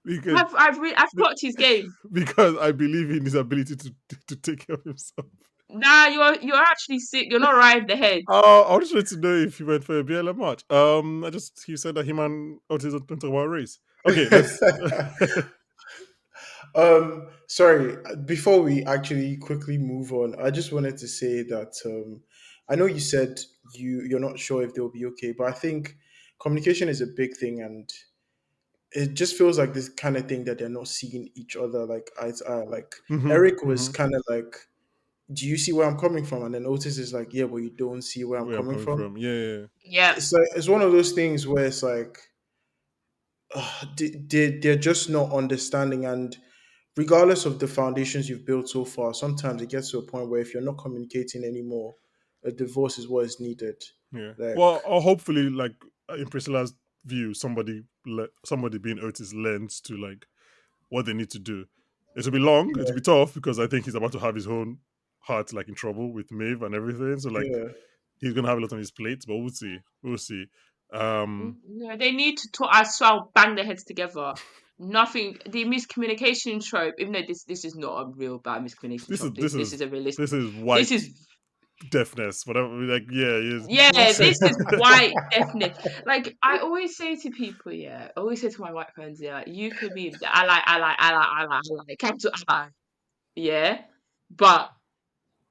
because I've clocked his game. because I believe in his ability to take care of himself. Nah, you're actually sick. You're not right in the head. I just wanted to know if you went for a BLM march. I just he said that him and Otis don't talk about race. Okay, let's. Sorry, before we actually quickly move on, I just wanted to say that I know you said you're not sure if they'll be okay, but I think communication is a big thing, and it just feels like this kind of thing that they're not seeing each other like eye to eye. Like hmm Eric was hmm kind of like, "Do you see where I'm coming from?" And then Otis is like, "Yeah, but you don't see where I'm Where I'm coming coming from." from, yeah. Yeah, It's like it's one of those things where it's like they're just not understanding, and regardless of the foundations you've built so far, sometimes it gets to a point where if you're not communicating anymore, a divorce is what is needed. Yeah. Like, Well, or hopefully, like in Priscilla's view, somebody being Otis learns to like what they need to do. It'll be long. It'll yeah, be tough because I think he's about to have his own heart like in trouble with Maeve and everything. So like yeah, he's gonna have a lot on his plate. But we'll see. We'll see. Um, yeah. They need to talk. I swear, I'll bang their heads together. Nothing. The miscommunication trope. Even though this is not a real bad miscommunication this is trope. this This is is a realistic. this is This white is deafness. Whatever. Like yeah, is Yeah, this is white definite. Like I always say to people, yeah, I always say to my white friends, yeah, like, you could be the ally, capital ally, yeah, but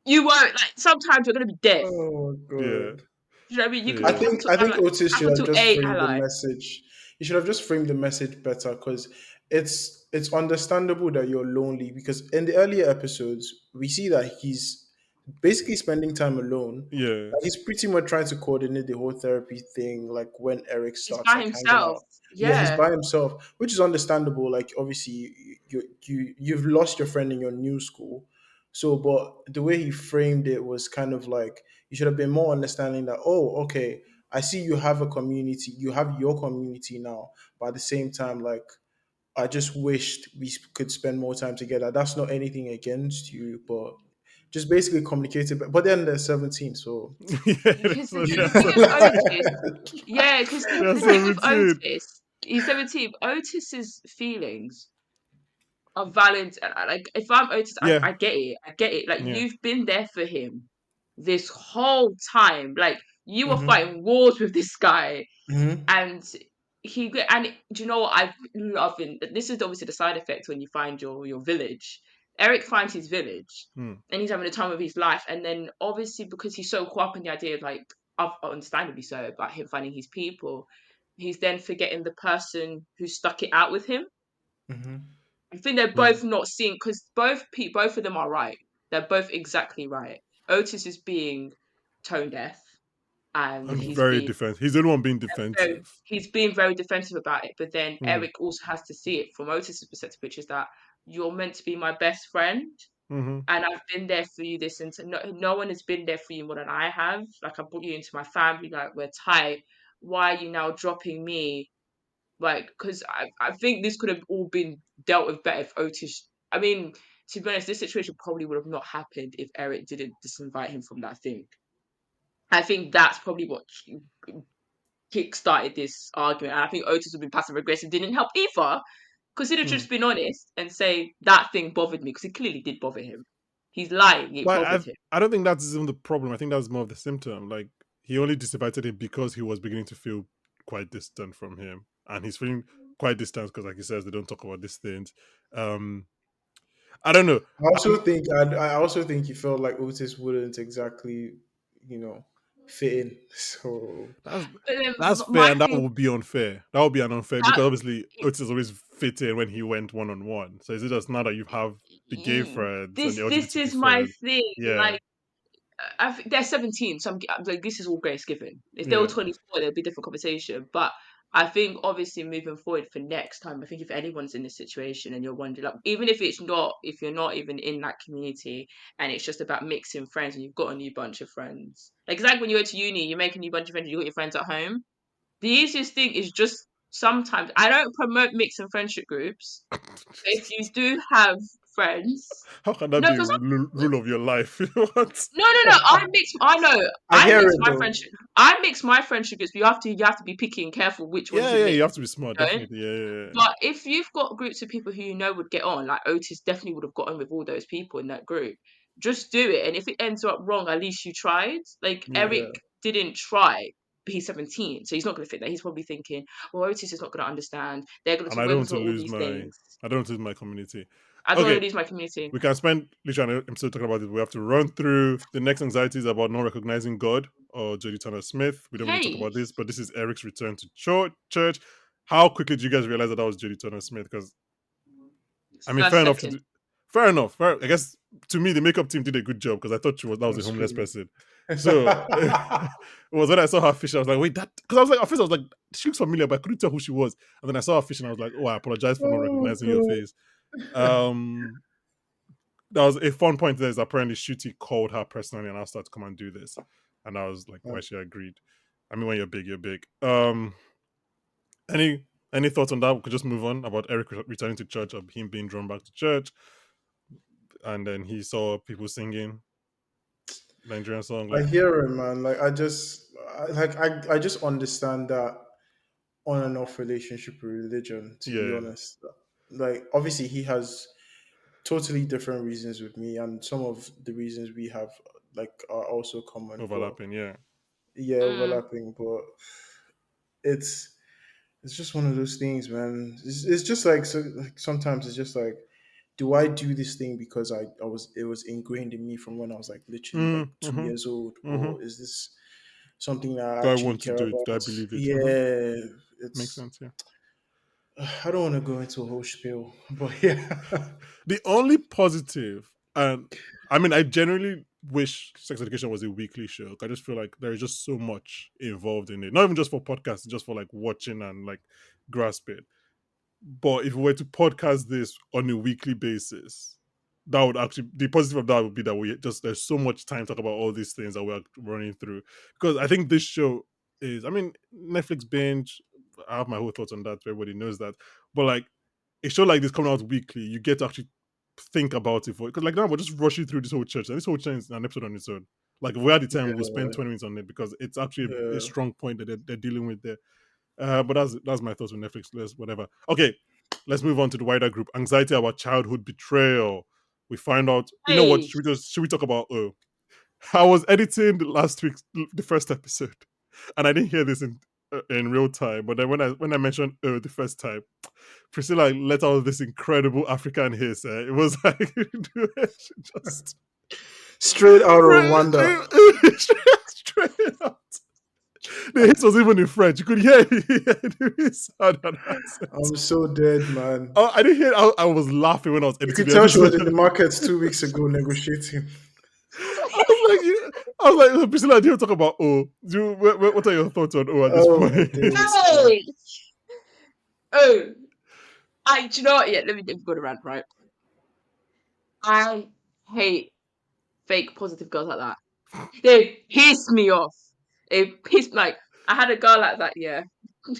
you won't. Like sometimes you're gonna be deaf. oh yeah, god. You know what I mean? You could I be yeah. think capital I think ally, Otis should have capital just A framed the ally. message. He should have just framed the message better because it's understandable that you're lonely because in the earlier episodes we see that he's basically spending time alone. Yeah. Like, he's pretty much trying to coordinate the whole therapy thing. Like when Eric He's starts by like hanging himself. out, yeah, he's Yeah, by himself, which is understandable. Like obviously you've lost your friend in your new school. So, but the way he framed it was kind of like you should have been more understanding that, oh, okay, I see you have a community, you have your community now, but at the same time, like, I just wished we could spend more time together. That's not anything against you, but just basically communicate it. But then they're 17, so. yeah. because the They're thing with 17. Otis, yeah, because They're the thing with 17. Otis, he's 17. Otis's feelings of violence. Like if I'm Otis, Yeah. I get it. I get it. Like Yeah. you've been there for him this whole time. Like you were Hmm. fighting wars with this guy, Hmm. and do you know what I love? In this is obviously the side effect when you find your village. Eric finds his village, Hmm. and he's having the time of his life. And then obviously because he's so caught up in the idea of like, understandably so, about him finding his people, he's then forgetting the person who stuck it out with him. Hmm. I think they're Hmm. both not seeing because both of them are right. They're both exactly right. Otis is being tone deaf, and And very defensive. He's the only one being defensive. he's being very defensive about it. But then Hmm. Eric also has to see it from Otis's perspective, which is that you're meant to be my best friend, Hmm. and I've been there for you this and no one has been there for you more than I have. Like I brought you into my family, like we're tight. Why are you now dropping me? Like, because I think this could have all been dealt with better if Otis. I mean, to be honest, this situation probably would have not happened if Eric didn't disinvite him from that thing. I think that's probably what kick-started this argument. And I think Otis would be passive aggressive didn't help either. Because he'd have Hmm. just been honest and say that thing bothered me because it clearly did bother him. He's lying, it But bothered him. I don't think that's even the problem. I think that's more of the symptom. Like he only disinvited him because he was beginning to feel quite distant from him, and he's feeling quite distant because, like he says, they don't talk about these things. Um, I don't know. I also Um, think I also think he felt like Otis wouldn't exactly, you know, fit in. So that's But then that's fair, my and that thing would be unfair. That would be an unfair that because obviously Otis always fit in when he went one on one. So is it just now that you have the gay friends and the this LGBT is my friends? thing. Yeah, Like they're 17, so I'm like, this is all grace given. If they were yeah. 24, there'd be a different conversation. But I think obviously moving forward for next time, I think if anyone's in this situation and you're wondering, like, even if you're not even in that community and it's just about mixing friends and you've got a new bunch of friends, like it's like when you go to uni, you make a new bunch of friends, you got your friends at home. The easiest thing is just sometimes I don't promote mixing friendship groups. If you do have friends, How can that no, be a because rule of your life? What? no. I know. I I hear mix it my though. friendship. I mix my friendship groups. But you have to be picky and careful which ones Yeah, you yeah, mix. you have to be smart, You know? definitely. Yeah, yeah, yeah. But if you've got groups of people who you know would get on, like Otis definitely would have got on with all those people in that group. Just do it, and if it ends up wrong, at least you tried. Like Yeah. Eric Yeah. didn't try, but he's 17, so he's not going to fit that. He's probably thinking, "Well, Otis is not going to understand. They're going And to I don't want went to through all lose these my things. I don't want to lose my community. I don't want Okay, to lose my community." we can spend literally an episode talking about it. We have to run through the next anxieties about not recognizing God or Jodie Turner Smith. We don't really talk Hey, about this, but this is Eric's return to church. How quickly did you guys realize that that was Jodie Turner Smith? Because I mean, first fair enough to second. do. Fair enough. Fair, I guess to me, the makeup team did a good job because I thought that was I'm a homeless screaming. person. So it was when I saw her fishing, I was like, wait, that because I was like, at first I was like, she looks familiar, but I couldn't tell who she was. And then I saw her fishing, I was like, oh, I apologize for not Oh recognizing your god. face. Um, that was a fun point. There is apparently Shooty called her personally and asked her to come and do this, and I was like, why she agreed. I mean, when you're big, you're big. Any thoughts on that? We could just move on about Eric returning to church, of him being drawn back to church, and then he saw people singing Nigerian song. I Like, hear it, man. Like I just understand that on and off relationship with religion, to be yeah, honest. Like obviously he has totally different reasons with me, and some of the reasons we have like are also common, but overlapping. Yeah. yeah, Mm, overlapping. But it's it's just one of those things, man. It's just like, so, like sometimes it's just like, do I do this thing because I was it was ingrained in me from when I was like literally like two Mm-hmm. years old, Mm-hmm. or is this something that I Do I actually want to care do it? Do I about? believe it? Mm-hmm. Yeah, Makes it's sense. Yeah. I don't want to go into a whole spiel, but yeah. The only positive, and I mean, I generally wish Sex Education was a weekly show. I just feel like there is just so much involved in it. Not even just for podcasts, just for like watching and like grasp it. But if we were to podcast this on a weekly basis, that would actually the positive of that would be that we just there's so much time to talk about all these things that we're running through. Because I think this show is, I mean, Netflix binge. I have my whole thoughts on that. Everybody knows that. But like a show like this coming out weekly, you get to actually think about it for because like now we're just rushing through this whole church and this whole church is an episode on its own. Like if we had the time, we'll spend Yeah, 20 minutes on it because it's actually a yeah. strong point that they're dealing with there. But that's my thoughts on Netflix. Let's whatever. Okay, let's move on to the wider group. Anxiety about childhood betrayal. We find out. You know what? hey, Should we talk about? I was editing the first episode, and I didn't hear this in real time. But then when I mentioned the first time, Priscilla let out this incredible African hiss. It was like she just Straight out of Rwanda. straight out. The hiss was even in French. You could hear the hiss sound and accent. I'm so dead, man. Oh, I didn't hear. I was laughing when I was You editing could the tell she was in the episode. markets 2 weeks ago negotiating. I was like, I was like, Priscilla, do you talk about what are your thoughts on O at this Oh my point? days, man. hey, oh, do you know what? Yeah, let me go to rant, right? I hate fake positive girls like that. They piss me off. They piss like I had a girl like that. Yeah,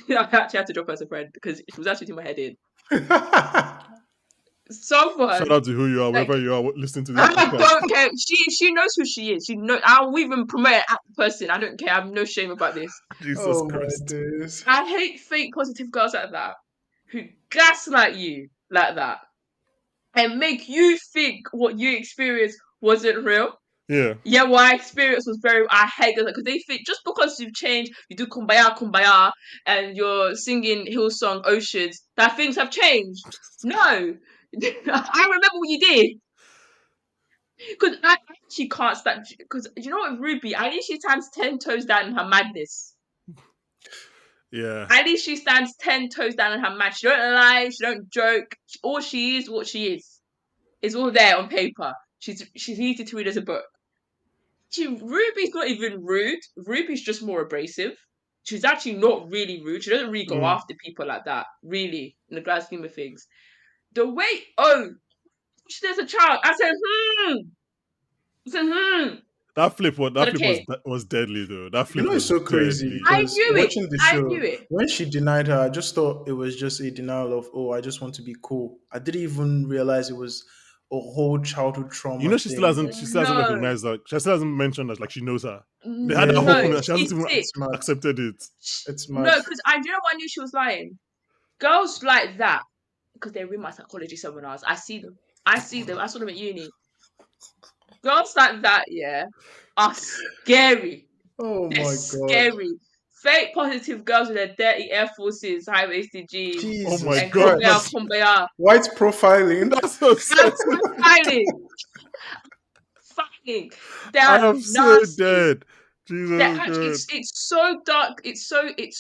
I actually had to drop her as a friend because she was actually in my head in. Shout Someone out to who you are, like wherever you are listening to this I podcast. don't care. She knows who she is. She know. I'll even promote it at the person. I don't care. I have no shame about this. Jesus Oh my Christ. days. I hate fake positive girls like that who gaslight you like that and make you think what you experienced wasn't real. Yeah. Yeah, my experience was very. I hate it because they think just because you've changed, you do kumbaya kumbaya, and you're singing Hillsong Oceans, that things have changed. No, I remember what you did because I actually can't stand. Because you know what, Ruby, at least she stands 10 toes down in her madness. Yeah. At least she stands 10 toes down in her madness. She don't lie. She don't joke. All she is, what she is. It's all there on paper. She's easy to read as a book. Ruby's not even rude. Ruby's just more abrasive. She's actually not really rude. She doesn't really go Mm. after people like that, really, in the grand scheme of things. The way, oh, there's a child. I said, I said, that flip Okay, was deadly though. That You flip know, it's was so crazy deadly. I because knew it. watching the I knew show, it. when she denied her, I just thought it was just a denial of, oh, I just want to be cool. I didn't even realize it was a whole childhood You trauma know, thing. Like, she still hasn't No, recognized that. She still hasn't mentioned that like she knows her. They had that whole yeah, no, conversation. She hasn't she's even sick. it's mad. accepted it. It's mad. No, because I do you know why I knew she was lying. Girls like that because they're in my psychology seminars. I see them. I see them. I saw them at uni. Girls like that, yeah, are scary. Oh They're my god. scary. Fake positive girls with their dirty Air Forces, high waisted jeans, Oh my Jesus and god, kumbaya Christ. kumbaya. White profiling. that's so I'm sad. profiling. Fucking. They I are am so nasty. dead. That Jesus actually God. it's so dark. It's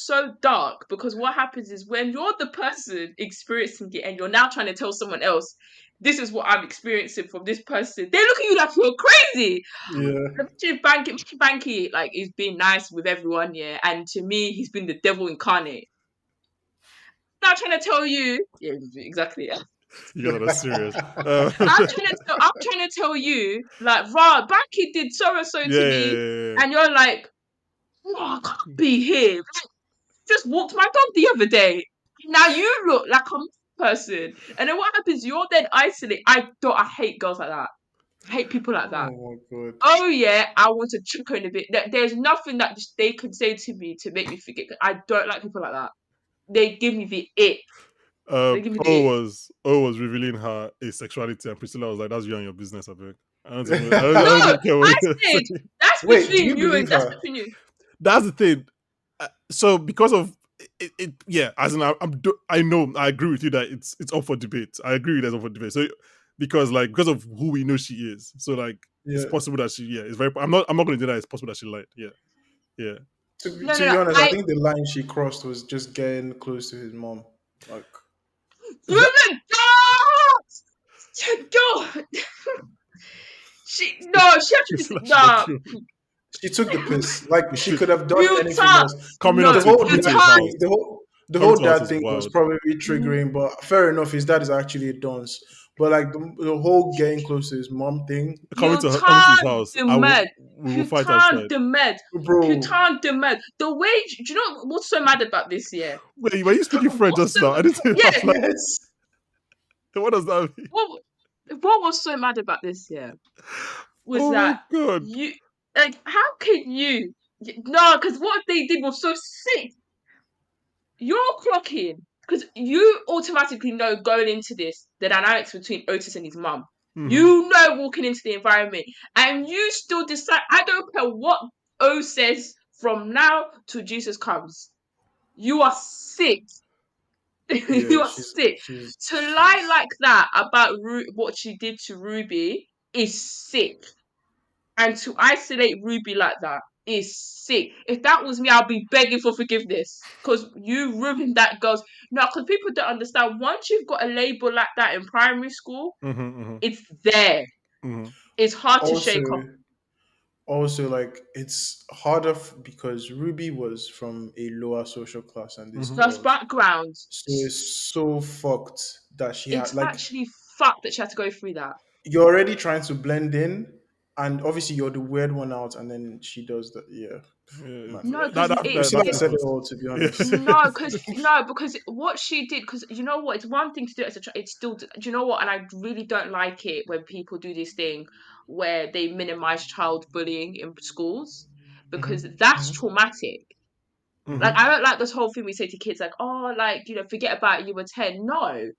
so dark because what happens is when you're the person experiencing it and you're now trying to tell someone else, this is what I'm experiencing from this person. They look at you like you're crazy. Yeah. Imagine Banky like he's been nice with everyone, yeah, and to me he's been the devil incarnate. Not trying to tell you, yeah, exactly. Yeah. You guys are not serious. I'm trying to tell you, like, rah, Banky did so and so Yeah, to yeah, me, yeah, yeah. and you're like, oh, I can't be here. Just walked my dog the other day. Now you look like a person. And then what happens? You're then isolated. I hate girls like that. I hate people like that. Oh my god. Oh yeah, I want to choke her in a bit. There's nothing that they could say to me to make me forget. I don't like people like that. They give me the ick. They give me the ick. O was revealing her asexuality, and Priscilla was like, "That's you and your business, I beg. I No, don't even care what I you're said saying." that's Wait, do between you you believe and that's her? between you. That's the thing. So because of yeah, as in I know I agree with you that it's up for debate. I agree with that, it's up for debate. So because of who we know she is, so like it's Yeah. possible that she it's very. I'm not going to deny it's possible that she lied. Yeah, yeah. To, No, to no, be no. honest, I think the line she crossed was just getting close to his mom. Like, That Women don't. She actually Priscilla should not no. kill. she took the piss. Like, she She could have done anything Putain, else. coming The no, whole into dad his putain, house. thing, the Coming whole to our house dad is thing was wild. probably triggering, but fair enough. His dad is actually a dunce. But like the whole getting close to his mom thing, Coming to his putain house. de merde, We will fight putain outside. de merde, bro. putain de merde. The way, do you know what's so mad about this year? Wait, were you speaking French What's just now? so, I didn't say that. yeah, Like, Yes. what does that mean? what, what was so mad about this year was Oh my that god. you, like, how can you, no, because what they did was so sick. You're clocking because you automatically know going into this the dynamics between Otis and his mum. Mm-hmm. You know walking into the environment, and you still decide. I don't care what O says from now till Jesus comes. You are sick. Yeah, You are sick. To lie she's like that about what she did to Ruby is sick. And to isolate Ruby like that is sick. If that was me, I'd be begging for forgiveness because you ruined that girl's. No, because people don't understand. Once you've got a label like that in primary school, Mm-hmm. Mm-hmm. it's there. Mm-hmm. It's hard to also shake off. like it's harder because Ruby was from a lower social class than this Mm-hmm. Plus girl's. background. So it's so fucked that she had It's like, actually fucked that she had to go through that. you're already trying to blend in, and obviously you're the weird one out, and then she does that. Yeah, Yeah, man. No, because Priscilla that flip said it was. all, to be Yeah. honest. no, because what she did, because you know what, it's one thing to do it as a child. It's still, do you know what? And I really don't like it when people do this thing where they minimize child bullying in schools because Hmm. that's Hmm. traumatic. Like, Mm-hmm. I don't like this whole thing we say to kids, like, oh, like, forget about it, you were 10. No,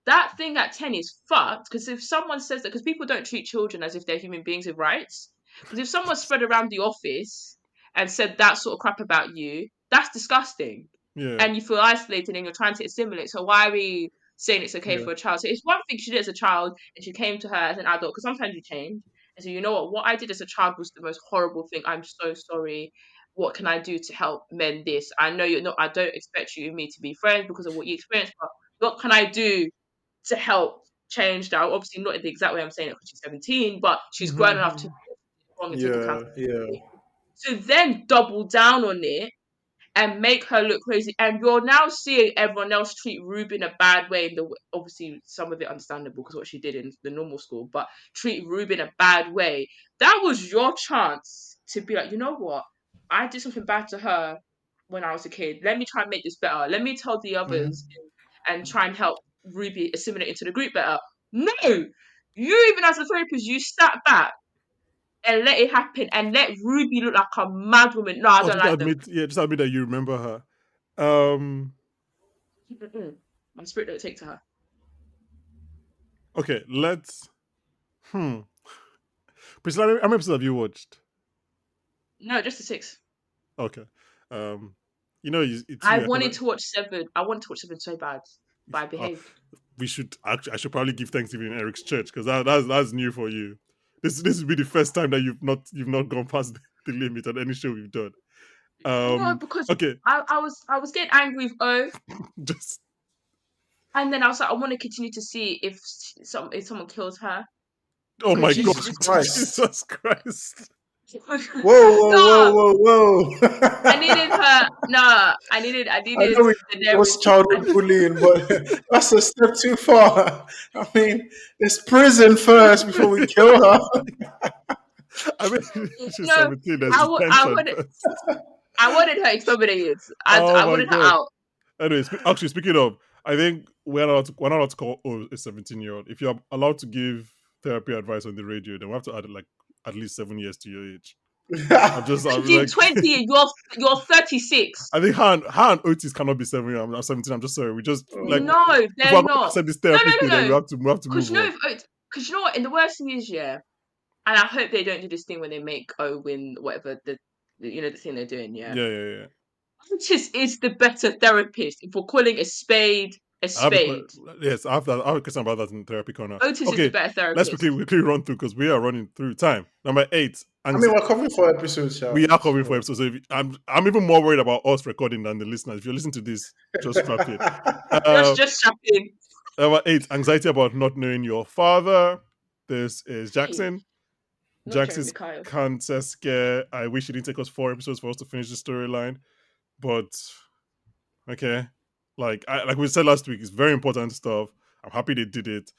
that thing at 10 is fucked because if someone says that, because people don't treat children as if they're human beings with rights. Because if someone spread around the office and said that sort of crap about you, that's disgusting. Yeah. And you feel isolated and you're trying to assimilate. So why are we saying it's okay Yeah. for a child? So it's one thing she did as a child and she came to her as an adult, because sometimes you change. And so, you know what I did as a child was the most horrible thing. I'm so sorry. What can I do to help mend this? I know you're not, I don't expect you and me to be friends because of what you experienced, but what can I do to help change that? Obviously, not in the exact way I'm saying it because she's 17, but she's grown enough to Mm-hmm. be wrong and take Yeah. accountability. Yeah. To then double down on it and make her look crazy. And you're now seeing everyone else treat Ruby in a bad way. Obviously, some of it understandable because what she did in the normal school, but treat Ruby in a bad way. That was your chance to be like, you know what? I did something bad to her when I was a kid. Let me try and make this better. Let me tell the others Mhm. and try and help Ruby assimilate into the group better. No, you even as a therapist, you sat back and let it happen and let Ruby look like a mad woman. No, I Oh, don't like them. just admit that you remember her. Um, Mm-mm. My spirit don't take to her. okay, let's. Hmm. Priscilla, how many episodes have you watched? No, just the six. Okay. Um, it's I you. wanted to watch seven. I wanted to watch seven so bad, but I Uh, behaved. we should actually. I should probably give Thanksgiving in Eric's church because that's new for you. This will be the first time that you've not gone past the limit on any show we've done. No, because Okay, I was getting angry with O, just and then I was like, I want to continue to see if someone kills her oh because my god, she's Jesus just Christ. Jesus Christ! Whoa, whoa, whoa, no. whoa, I needed whoa. her. No, I I needed know we Daenerys. was childhood bullying, but that's a step too far. I mean, it's prison first before we kill her. I mean, she's No, 17. There's I, w- I detention wanted first. I wanted her exterminated. Oh I my wanted her god. out. Anyway, actually, speaking of, I think we're not allowed to call a 17-year-old. If you're allowed to give therapy advice on the radio, then we have to add like at least 7 years to your age. I'm 19, like, 20, you're 36. I think Han Otis cannot be 7 years. I'm 17. I'm just sorry. We just like Oh, No, if we're they're going to not. accept this No, therapy no, thing, then no, we no. have to Because move on. you know what? And the worst thing is, yeah, and I hope they don't do this thing when they make O win whatever the thing they're doing. Yeah, Yeah, yeah, yeah. Otis is the better therapist. If we're calling a spade a I have a que- spade, yes, I have a question about that in therapy corner. Otis is the Okay, better let's quickly therapist. quickly run through because we are running through time. Number 8, I mean, we're covering 4 episodes, yeah. we are covering for So. episodes. So I'm even more worried about us recording than the listeners. If you're listening to this, just strap in. Just Uh, just strapping. Number 8, anxiety about not knowing your father. This is Hey, Jackson. not Jeremy Jackson's Kyle. cancer scare. I wish it didn't take us 4 episodes for us to finish the storyline, but okay. Like we said last week, it's very important stuff. I'm happy they did it.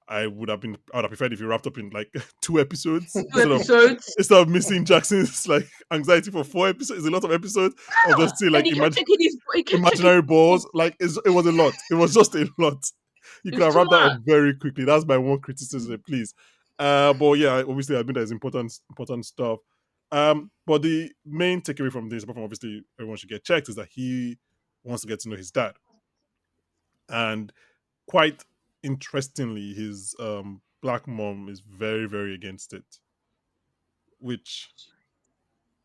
I would have preferred if you wrapped up in like 2 episodes Two episodes. instead of missing Jackson's like anxiety for 4 episodes. It's a lot of episodes of just seeing And like he kept taking imaginary his balls. balls. Like it was a lot. It was just a lot. You It could was have too wrapped that up much. very quickly. That's my one criticism, please. But yeah, obviously I think there's important stuff. But the main takeaway from this, apart from obviously everyone should get checked, is that he wants to get to know his dad. And quite interestingly, his black mom is very, very against it. Which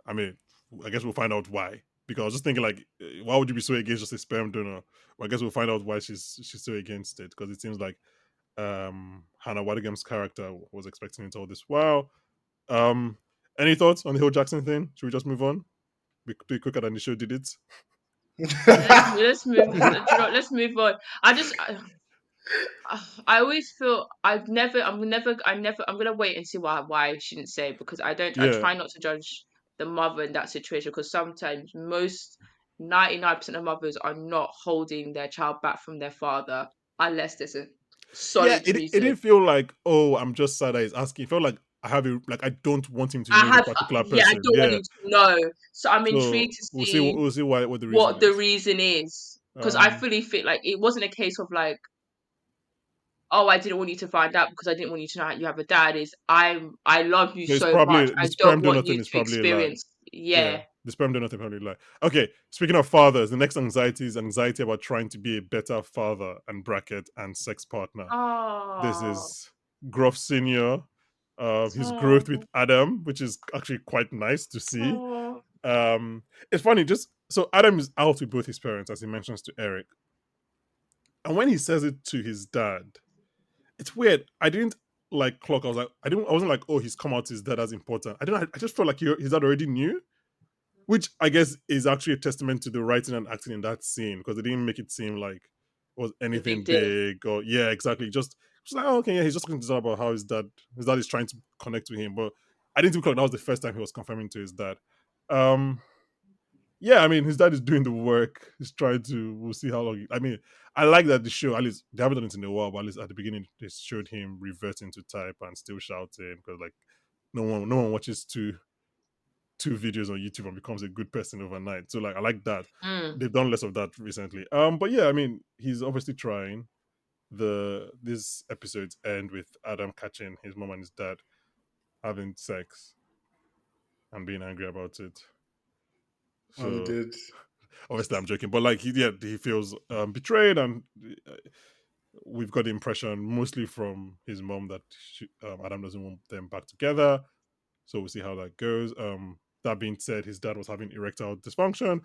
I mean, I guess we'll find out why. Because I was just thinking, like, why would you be so against just a sperm donor? Well, I guess we'll find out why she's so against it. Because it seems like Hannah Waddingham's character was expecting it all this while. Um, any thoughts on the whole Jackson thing? Should we just move on? Be quicker than the show did it. Let's move. Do you know, let's move on. I always feel I'm gonna wait and see why she didn't say because I Yeah, try not to judge the mother in that situation because sometimes most 99% of mothers are not holding their child back from their father unless there's a yeah. solid It reason. didn't feel like, oh, I'm just sad that he's asking. It felt like I don't want him to I know the have particular yeah, I person. don't want Yeah. him to know. So I'm So intrigued to we'll see. see We'll see what the reason what the is. reason is because I Um, fully feel like it wasn't a case of like, oh, I didn't want you to find out because I didn't want you to know you have a dad. Is I love you so it's so much. probably the I sperm don't donor want you thing is to probably a lie. experience. Yeah, Yeah. the sperm donor thing probably a lie. Okay, speaking of fathers, the next anxiety is anxiety about trying to be a better father and bracket and sex partner. This Oh. is Gruff Senior. His growth with Oh. Adam, which is actually quite nice to see. Oh. It's funny, just so Adam is out with both his parents, as he mentions to Eric, and when he says it to his dad, it's weird. I didn't like clock. I was like, I wasn't like, oh, he's come out to his dad as important. I didn't. I just felt like his dad already knew, which I guess is actually a testament to the writing and acting in that scene because they didn't make it seem like it was A anything big deal. big or yeah, exactly. Just like, oh, okay, yeah, he's just talking to his dad about how his dad is trying to connect with him, but I didn't think that was the first time he was confirming to his dad. Um, yeah, I mean, his dad is doing the work. He's trying to. We'll see how long. I mean, I like that the show. At least they haven't done it in a while, but at least at the beginning they showed him reverting to type and still shouting because like no one watches two videos on YouTube and becomes a good person overnight. So like I like that. Mm. They've done less of that recently. But yeah, I mean, he's obviously trying. These episodes end with Adam catching his mom and his dad having sex and being angry about it. Oh, he So did. obviously I'm joking, but like he feels betrayed, and uh, we've got the impression mostly from his mom that Adam doesn't want them back together. So we'll see how that goes. That being said, his dad was having erectile dysfunction.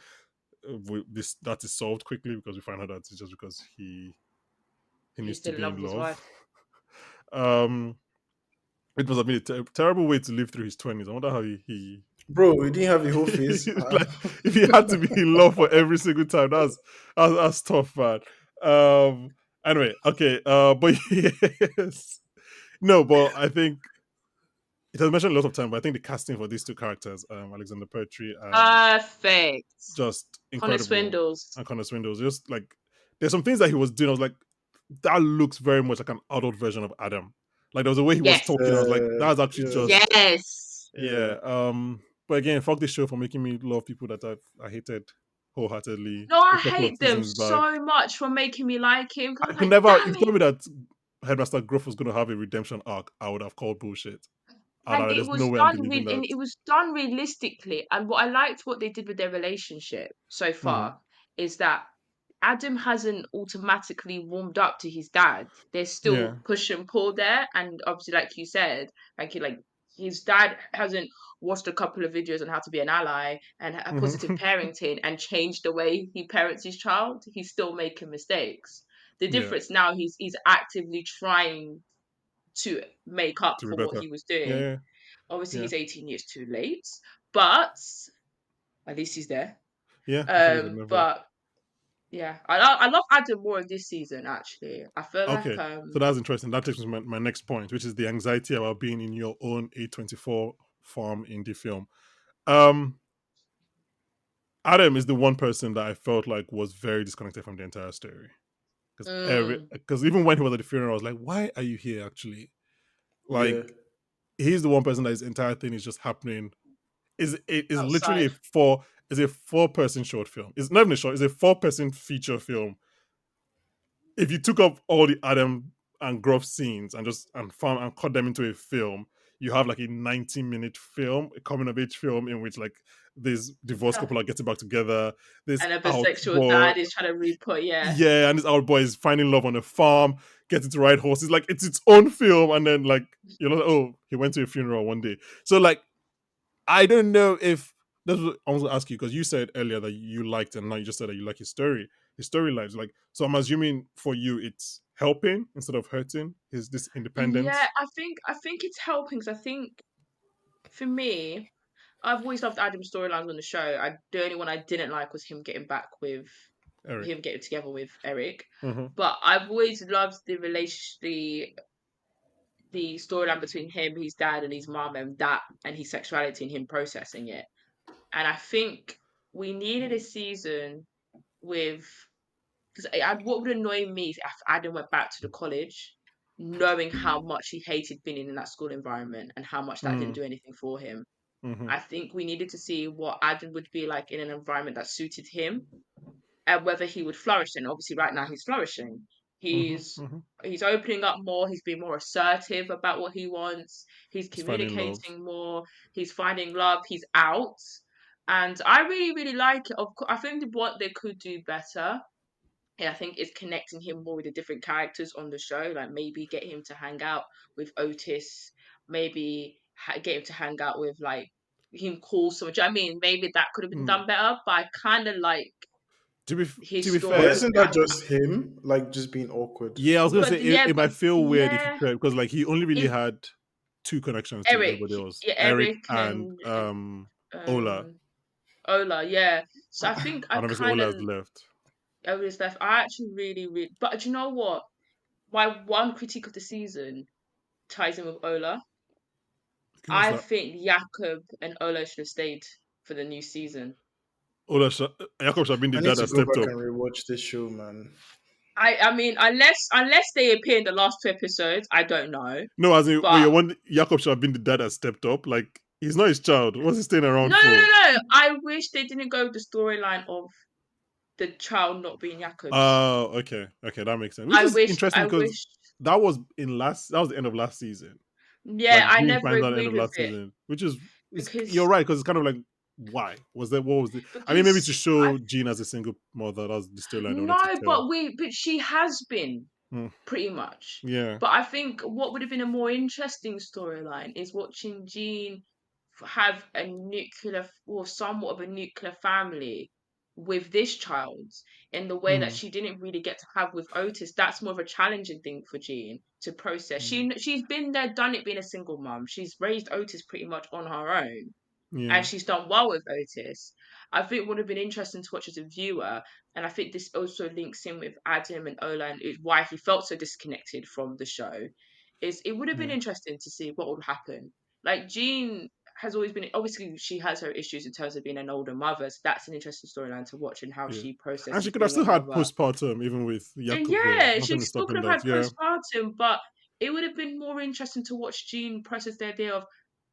This that is solved quickly because we find out that it's just because he He needs to still in be love in with his love. wife. um, it must have been a terrible way to live through his 20s. I wonder how he Bro, he didn't have a whole face. like if he had to be in love for every single time. That's tough, man. Anyway, okay. But yes, no, but I think it has mentioned a lot of time. But I think the casting for these two characters, Alexander Pertwee and Perfect. just Connor incredible. Swindles. And Connor Swindles, just like there's some things that he was doing. I was like, that looks very much like an adult version of Adam. Like there was a way he was Yes. talking. I was like, that's actually Yeah, just Yes. yeah. yeah. But again, fuck this show for making me love people that I hated wholeheartedly No, I a couple of hate them seasons back. so much for making me like him. 'Cause I I'm could like, never. If damn you told it. me that Headmaster Gruff was going to have a redemption arc, I would have called bullshit. And it There's no was way I'm done believing and that. it was done realistically. And what I liked what they did with their relationship so Hmm. far is that Adam hasn't automatically warmed up to his dad. There's Yeah. still push and pull there, and obviously, like you said, like his dad hasn't watched a couple of videos on how to be an ally and a positive Hmm. parenting and changed the way he parents his child. He's still making mistakes. The Yeah. difference now, he's actively trying to make up To be for what better. he was Yeah. doing. Yeah. Obviously, Yeah. he's 18 years too late, but at least he's there. Yeah. It's always never. But yeah, I love Adam more in this season. Actually, I feel like Okay. So that's interesting. That takes me to my next point, which is the anxiety about being in your own A24 farm indie film. Um, Adam is the one person that I felt like was very disconnected from the entire story. mm, Because even when he was at the funeral, I was like, why are you here actually? Yeah. Like, he's the one person that his entire thing is just happening. Is literally outside. a 4-person short film. It's not even a short, it's a 4-person feature film. If you took up all the Adam and Gruff scenes and just and found and cut them into a film, you have like a 90-minute film, a coming of age film in which like these divorced couple are getting back together, this And a out bisexual boy, dad is trying to re-put, yeah. yeah, and this old boy is finding love on a farm, getting to ride horses. Like it's its own film, and then like oh, he went to a funeral one day. So like I don't know if that's what I was gonna ask you because you said earlier that you liked and now you just said that you like his storylines. Like so, I'm assuming for you it's helping instead of hurting. His this Yeah, independence, I think it's helping because I think for me, I've always loved Adam's storylines on the show. The only one I didn't like was him getting back with Eric. him getting together with Eric. Mm-hmm. But I've always loved the relation, the storyline between him, his dad, and his mom, and that, and his sexuality, and him processing it. And I think we needed a season with because what would annoy me is if Adam went back to the college, knowing how much he hated being in that school environment and how much that didn't Mm-hmm. do anything for him. Mm-hmm. I think we needed to see what Adam would be like in an environment that suited him and whether he would flourish. And obviously, right now he's flourishing. Mm-hmm. He's Mm-hmm. he's opening up more. He's being more assertive about what he wants. He's He's finding love. communicating more. He's finding love. He's out, and I really, really like it. Of course, I think what they could do better, and I think is connecting him more with the different characters on the show. Like maybe get him to hang out with Otis. Maybe get him to hang out with like him call someone. Do you know what I mean? Maybe that could have been Mm. done better. But I kind of like To his be But story. fair, isn't that just him, like just being awkward? yeah, I was gonna say But yeah, it but might feel weird if you yeah, could because like he only really if had two connections to Eric, everybody else, yeah, Eric Eric and and Ola, Ola, yeah. So I think I and obviously kind Ola of has left. Ola's left. I actually really, really, but do you know what? My one critique of the season ties in with Ola. Okay, what's I that? think Jakob and Ola should have stayed for the new season. Ola Jakob should have been the I need dad to that go stepped back up. and rewatch this show, man. I mean, unless they appear in the last 2 episodes, I don't know. No, as in, when But you want Jakob should have been the dad that stepped up. Like, he's not his child. What's he staying around no, no, for? no, no. I wish they didn't go with the storyline of the child not being Jakob's. Oh, okay, okay, that makes sense. Which is interesting I because wish. that was the end of last season. Yeah, Like I Dean never finds out at the end agreed of with last it season, which is you're because right because it's kind of like why was that? What was the? I mean, maybe to because I show Jean as a single mother. That's the storyline they wanted to no, tell. but she has been Hmm, pretty much. yeah, But I think what would have been a more interesting storyline is watching Jean have a nuclear or somewhat of a nuclear family with this child in the way that hmm, she didn't really get to have with Otis. That's more of a challenging thing for Jean to process. hmm, She's been there, done it, being a single mum. She's raised Otis pretty much on her own, yeah, and she's done well with Otis. I think it would have been interesting to watch as a viewer, and I think this also links in with Adam and Ola and why he felt so disconnected from the show. Is it would have been yeah, interesting to see what would happen. Like Jean has always been, obviously she has her issues in terms of being an older mother, so that's an interesting storyline to watch and how yeah. she And she processes could have being a still had mother. postpartum even with And Jakob there. yeah, she Nothing is still could stopping have that. had Yeah, postpartum, but it would have been more interesting to watch Jean process the idea of,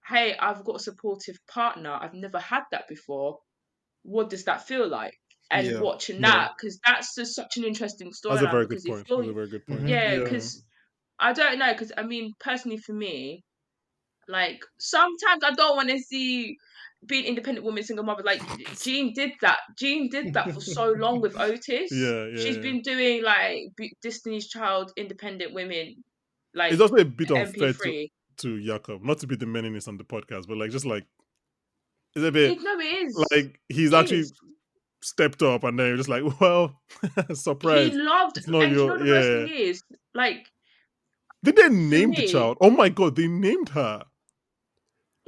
hey, I've got a supportive partner. I've never had that before. What does that feel like? And Yeah, watching yeah, that, because that's just such an interesting that's a storyline. very good Because if point. you're, That's a very good point. mm-hmm, yeah, yeah. Yeah, because I don't know, because I mean, personally for me, like sometimes I don't want to see being independent women, single mothers. Like Jean did that. Jean did that for so long with Otis. yeah, She's yeah. been doing like Destiny's Child, independent women, It's like also a bit unfair MP3. to Jakob, not to be the menace on the podcast, but like just like it's a bit It no, it is. like he's It actually is. stepped up, and then you're just like, well, He surprise, loved, it's not and you your know the worst yeah. thing is, like Did they for name the me, child? Oh my god, they named her.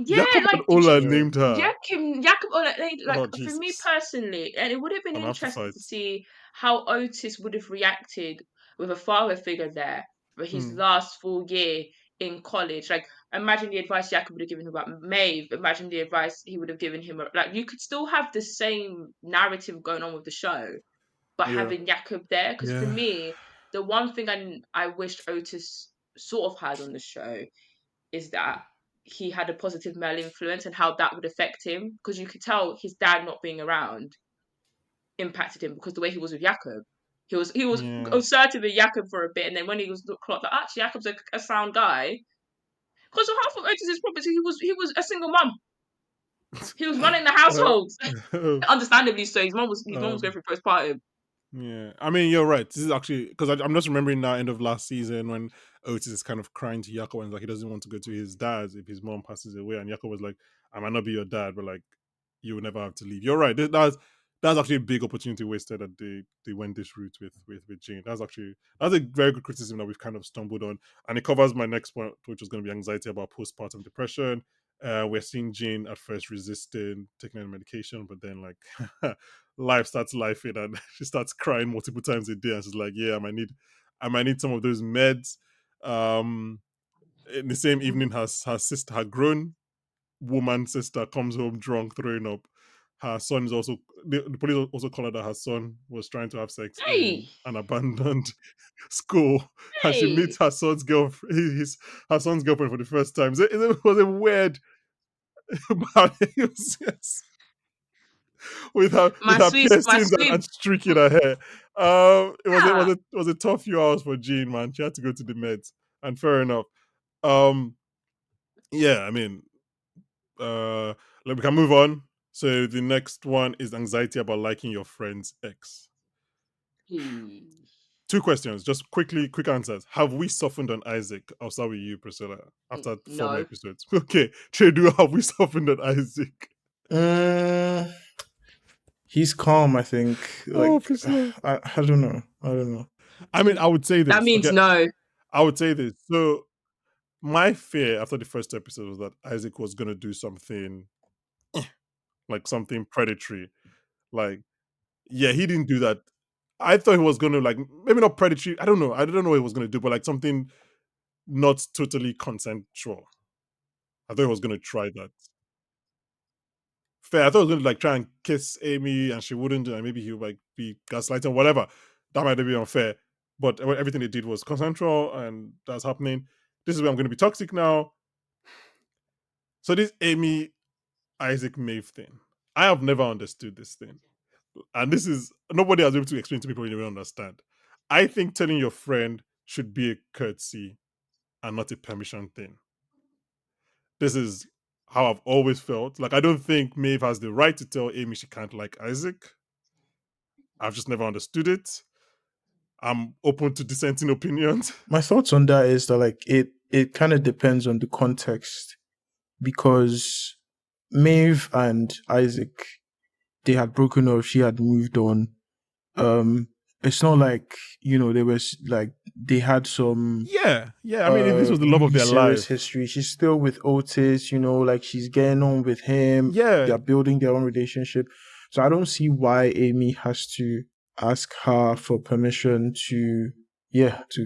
yeah, Jakob and like Ola Yeah. named her. Jacob, like Oh for me Jesus, personally, and it would have been I'm gonna have to interesting fight. to see how Otis would have reacted with a father figure there for his Hmm. last full year in college. Like, imagine the advice Jacob would have given him about Maeve. Imagine the advice he would have given him. Like, you could still have the same narrative going on with the show, but Yeah. having Jacob there. Because for Yeah, me, the one thing I wished Otis sort of had on the show is that he had a positive male influence and how that would affect him, because you could tell his dad not being around impacted him because the way he was with Jakob. He was yeah, assertive with Jakob for a bit, and then when he was clocked, like, actually Jakob's a sound guy. Because of half of Otis's property, he was a single mum. He was running the uh, household. Understandably so. His mom was going um, through postpartum. yeah, I mean, you're right. This is actually because I'm just remembering now, end of last season when Otis is kind of crying to Yako and like he doesn't want to go to his dad's if his mom passes away, and Yako was like, "I might not be your dad, but like you will never have to leave." You're right. That's actually a big opportunity wasted that they went this route with Jane. That's a very good criticism that we've kind of stumbled on, and it covers my next point, which was going to be anxiety about postpartum depression. We're seeing Jane at first resisting taking any medication, but then like life starts lifing and she starts crying multiple times a day and she's like, yeah, I might need some of those meds. um in the same evening her sister, her grown woman sister, comes home drunk throwing up. Her son is also the police also called her that her son was trying to have sex Hey, in an abandoned school, and she meets hey, her son's girlfriend, her son's girlfriend for the first time. So it was a weird about it. Yes, with her my sweet, my piercings sweet. and streaking her hair. Yeah, It was a tough few hours for Jean, man. She had to go to the meds, and fair enough. Um, yeah, I mean, we can move on. So the next one is anxiety about liking your friend's ex. hey. Two questions, just quick answers. Have we softened on Isaac? I'll start with you, Priscilla. After four more No. episodes, okay. Chedu, have we softened on Isaac? Mm, he's calm, I think. Oh, Like, Priscilla. I don't know. I don't know. I mean, I would say That this. means Okay, no. I would say this. So my fear after the first episode was that Isaac was gonna do something like something predatory. Like, yeah, he didn't do that. I thought he was gonna like maybe not predatory. I don't know. I don't know what he was gonna do, but like something not totally consensual. I thought he was gonna try that. fair. I thought he was going to like try and kiss Amy, and she wouldn't, and maybe he would like be gaslighting, whatever. That might be unfair. But everything they did was consensual, and that's happening. This is where I'm going to be toxic now. So this Amy Isaac Maeve thing, I have never understood this thing, and this is nobody has been able to explain to me, but you don't understand. I think telling your friend should be a courtesy and not a permission thing. This is how I've always felt. Like I don't think Maeve has the right to tell Amy she can't like Isaac. I've just never understood it. I'm open to dissenting opinions. My thoughts on that is that like it kind of depends on the context because Maeve and Isaac they had broken up, she had moved on. It's not like there was like they had some Yeah, yeah. I mean, if this was the love of really their serious life, history. She's still with Otis, like she's getting on with him. yeah. They're building their own relationship. So I don't see why Amy has to ask her for permission to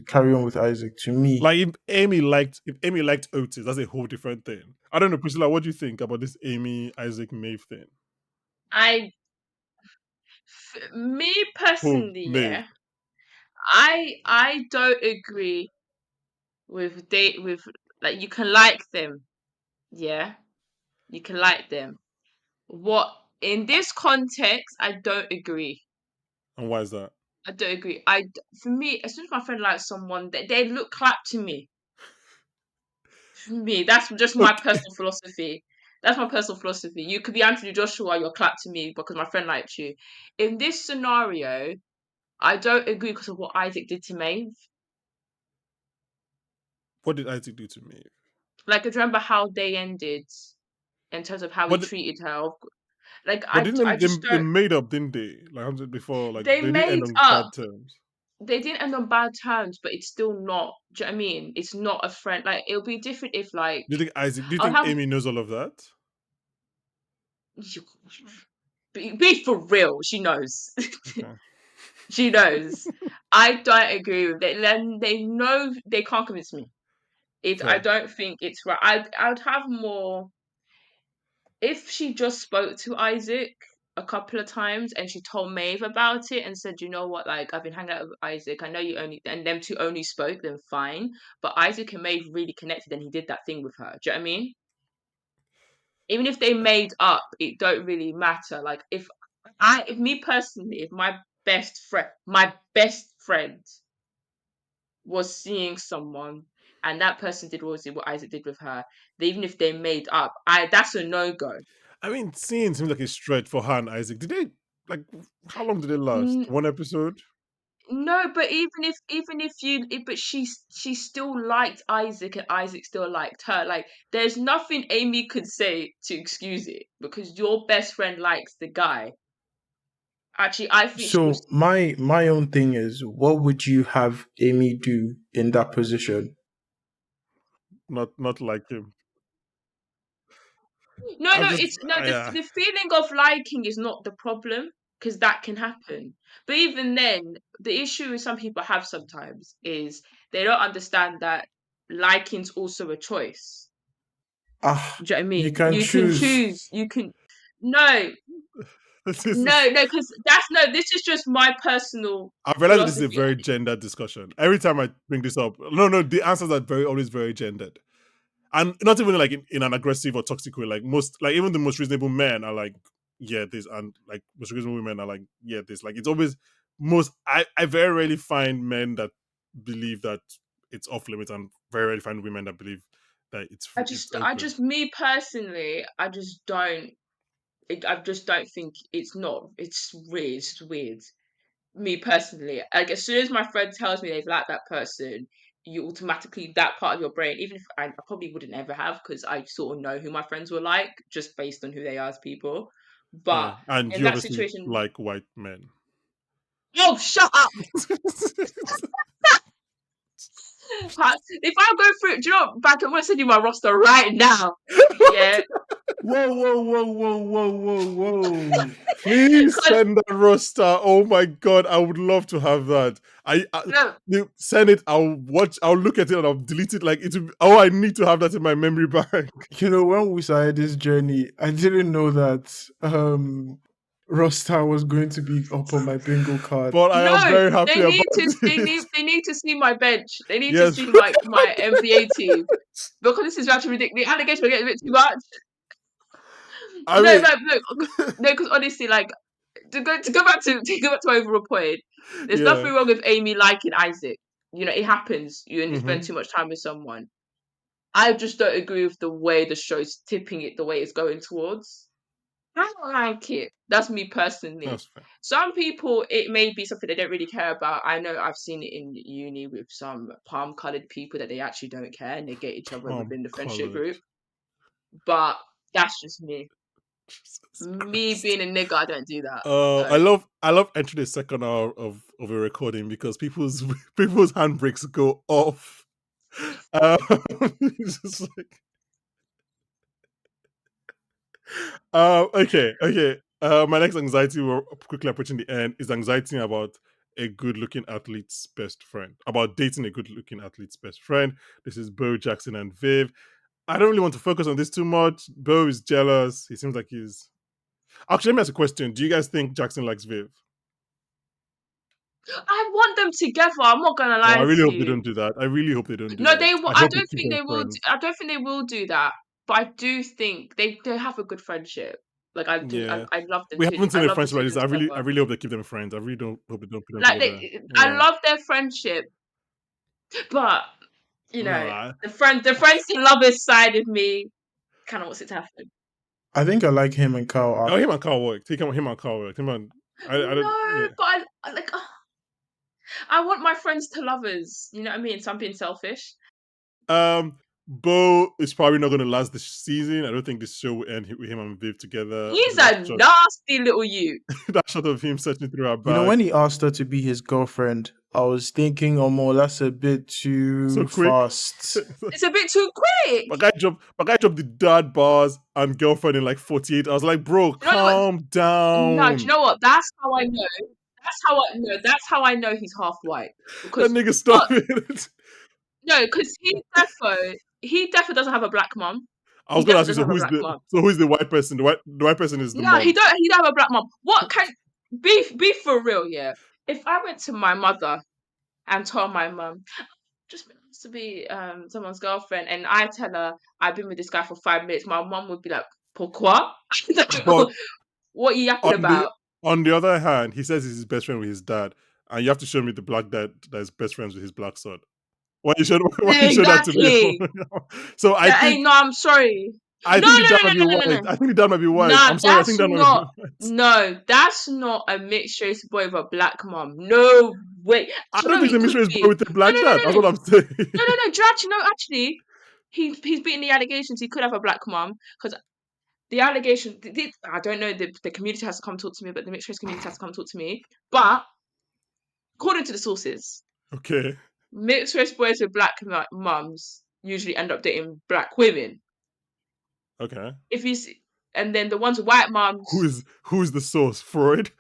carry on with Isaac. To me, Like if Amy liked Otis, that's a whole different thing. I don't know, Priscilla. What do you think about this Amy Isaac Maeve thing? I, me Who personally, Maeve? yeah, I don't agree with date with like you can like them, yeah, you can like them. What in this context, I don't agree. And why is that? I don't agree. For me, as soon as my friend likes someone, they look clap to me. For me, that's just my Okay. personal philosophy. That's my personal philosophy. You could be Anthony Joshua, you're clap to me because my friend liked you. In this scenario, I don't agree because of what Isaac did to Maeve. What did Isaac do to Maeve? Like, I remember how they ended in terms of how he But treated her. Like, but I didn't just they don't. made up, didn't they? Like I said before, like They they didn't end made on up. bad terms. They didn't end on bad terms, but it's still not. Do you know what I mean? It's not a friend. Like, it'll be different if, like, Do you I'll think have. Amy knows all of that? Be for real. She knows. Okay. She knows. I don't agree with it. Then they know they can't convince me. I Fair. don't think it's right. I'd have more if she just spoke to Isaac a couple of times and she told Maeve about it and said, you know what, like I've been hanging out with Isaac. I know you only and them two only spoke, then fine. But Isaac and Maeve really connected and he did that thing with her. Do you know what I mean? Even if they made up, it don't really matter. Like if me personally, if my best friend was seeing someone and that person did what Isaac did with her, even if they made up, I that's a no go. I mean, seeing seems like a stretch for her and Isaac. Did they like how long did they last? One episode? No, but but she still liked Isaac and Isaac still liked her. Like, there's nothing Amy could say to excuse it because your best friend likes the guy. Actually, I think she was. so my own thing is, what would you have Amy do in that position? Not like him. No, I'm no, just it's no. yeah. The feeling of liking is not the problem because that can happen. But even then, the issue with some people have sometimes is they don't understand that liking's also a choice. Ah, Do you know what I you mean? can You can choose. choose. You can. No, this is no, no, because that's no. This is just my personal I've realized that this is a philosophy. very gendered discussion. Every time I bring this up, no, the answers are very always very gendered, and not even like in an aggressive or toxic way. Like even the most reasonable men are like, yeah, this, and like most reasonable women are like, yeah, this. Like it's always most. I very rarely find men that believe that it's off limits, and very rarely find women that believe that it's I open. just, me personally, I just don't. I just don't think it's not. It's weird. It's weird. Me personally, like as soon as my friend tells me they've liked that person, you automatically that part of your brain, even if I probably wouldn't ever have because I sort of know who my friends were like just based on who they are as people. Yeah, But and in you that obviously situation, like white men. oh, shut up! If I go through, do you know, back, I'm gonna send you my roster right now. Yeah, Whoa, whoa, whoa, whoa, whoa, whoa, whoa. Please because send that roster. Oh my god, I would love to have that. no, You send it. I'll watch. I'll look at it and I'll delete it. Like it. Oh, I need to have that in my memory bank. You know, when we started this journey, I didn't know that Rockstar was going to be up on my bingo card. But I am no, very happy they about need to, it. they need to see my bench. They need to Yes. see my NBA team because this is actually ridiculous. The allegations are getting a bit too much. I No, mean, no, no, no, because honestly, like to go back to my overall point, there's yeah. nothing wrong with Amy liking Isaac. You know, it happens. You spend Hmm. too much time with someone. I just don't agree with the way the show's tipping it, the way it's going towards. I don't like it. That's me personally. That's fair. Some people, it may be something they don't really care about. I know I've seen it in uni with some palm colored people that they actually don't care and they get each other Palm within the friendship colored. group. But that's just me. Jesus Me Christ. being a nigga, I don't do that. I Like, love entering the second hour of a recording because people's handbrakes go off. Um, it's just like, okay. My next anxiety, we're quickly approaching the end, is anxiety about a good-looking athlete's best friend. About dating a good-looking athlete's best friend. This is Bo, Jackson, and Viv. I don't really want to focus on this too much. Bo is jealous. He seems like he's. Actually, let me ask a question. Do you guys think Jackson likes Viv? I want them together. I'm not gonna Oh, I lie really to hope they you. don't do that. I really hope they don't do No, that. they will. I I hope they don't keep think them they will. friends. I don't think they will do that. But I do think they have a good friendship. Like I do. Yeah. I love them We too. haven't I seen a love the friendship two like of this. them I together. really hope they keep them friends. I really don't hope they don't put them Like together. I Yeah. love their friendship, but No, I, the friends and lovers side of me kind of wants it to happen. I think I like him and Carl. oh, him and Carl worked. Him and Carl worked. Him and I don't. No, Yeah. but I like. I want my friends to lovers. You know what I mean? So I'm being selfish. Bo is probably not going to last this season. I don't think this show will end with him and Viv together He's because a nasty little you. that shot of him searching through her You know, bag when he asked her to be his girlfriend, I was thinking, oh, more, that's a bit so too quick. fast. It's a bit too quick. My guy dropped the dad bars and girlfriend in like 48. I was like, bro, Do you know what? calm No, do you down. know what? That's how I know. That's how I know. That's how I know he's half white. That Because nigga stop what? it. No, because he defo doesn't have a black mom. I He was gonna definitely ask you, doesn't so have a black mom. who is the white person? The white person is the No, mom. he don't have a black mom. What can be for real? Yeah. If I went to my mother and told my mum just wants to be someone's girlfriend, and I tell her I've been with this guy for 5 minutes, my mum would be like, "Pourquoi? But What are you yapping on the about?" on the other hand, he says he's his best friend with his dad, and you have to show me the black dad that is best friends with his black son. Why you show why you show that to me? Exactly. So That ain't no. I'm sorry. I No, think the no, dad no, might no, be no, no, no, white. no. I think the dad might be white. Nah, I'm sorry. I think that might be white. no, that's not a mixed race boy with a black mom. No way. I So don't no, think he the could mission is boy be. with a No, black no, no, dad. no, That's no, what I'm saying. no, no, no. Actually, no, actually, he's beating the allegations. He could have a black mom because the allegation. I don't know. The community has to come talk to me, but the mixed race community has to come talk to me. But according to the sources, Okay. mixed race boys with black mums usually end up dating black women. Okay. If you see, and then the ones with white mums. Who is the source? Freud.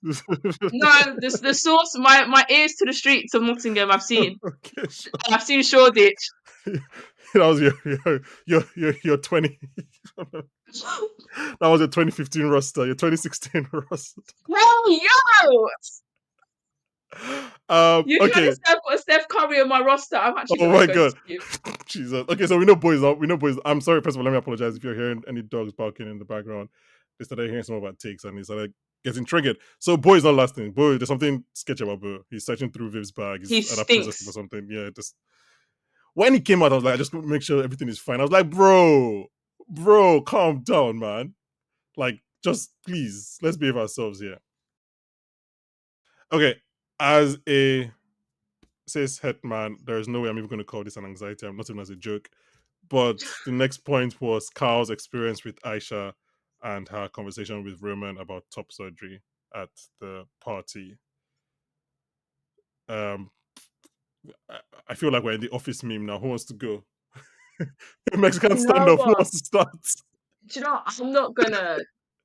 No, the source. My ears to the streets of Nottingham. Okay, sure. I've seen Shoreditch. That was your 20. That was your 2015 roster. Your 2016 roster. Hell yo! You trying Okay. to put Steph Curry on my roster? I'm actually Oh not my even going god. to you. Jesus. Okay, so we know boys. We know boys. I'm sorry, first of all, let me apologize if you're hearing any dogs barking in the background. They started hearing some of our takes and he started getting triggered. So Boy is not lasting. Boy, there's something sketchy about Boy. He's searching through Viv's bag. He He's at a police station or stinks. something. Yeah, just when he came out, I was like, I just make sure everything is fine. I was like, bro, calm down, man. Like, just please, let's behave ourselves here. Okay, as a cis het man, there is no way I'm even going to call this an anxiety. I'm not even as a joke. But the next point was Carl's experience with Aisha and her conversation with Roman about top surgery at the party. Um, I, I feel like we're in the office meme now. Who wants to go? Mexican You know standoff. Who what? wants to start? Do you know, I'm not gonna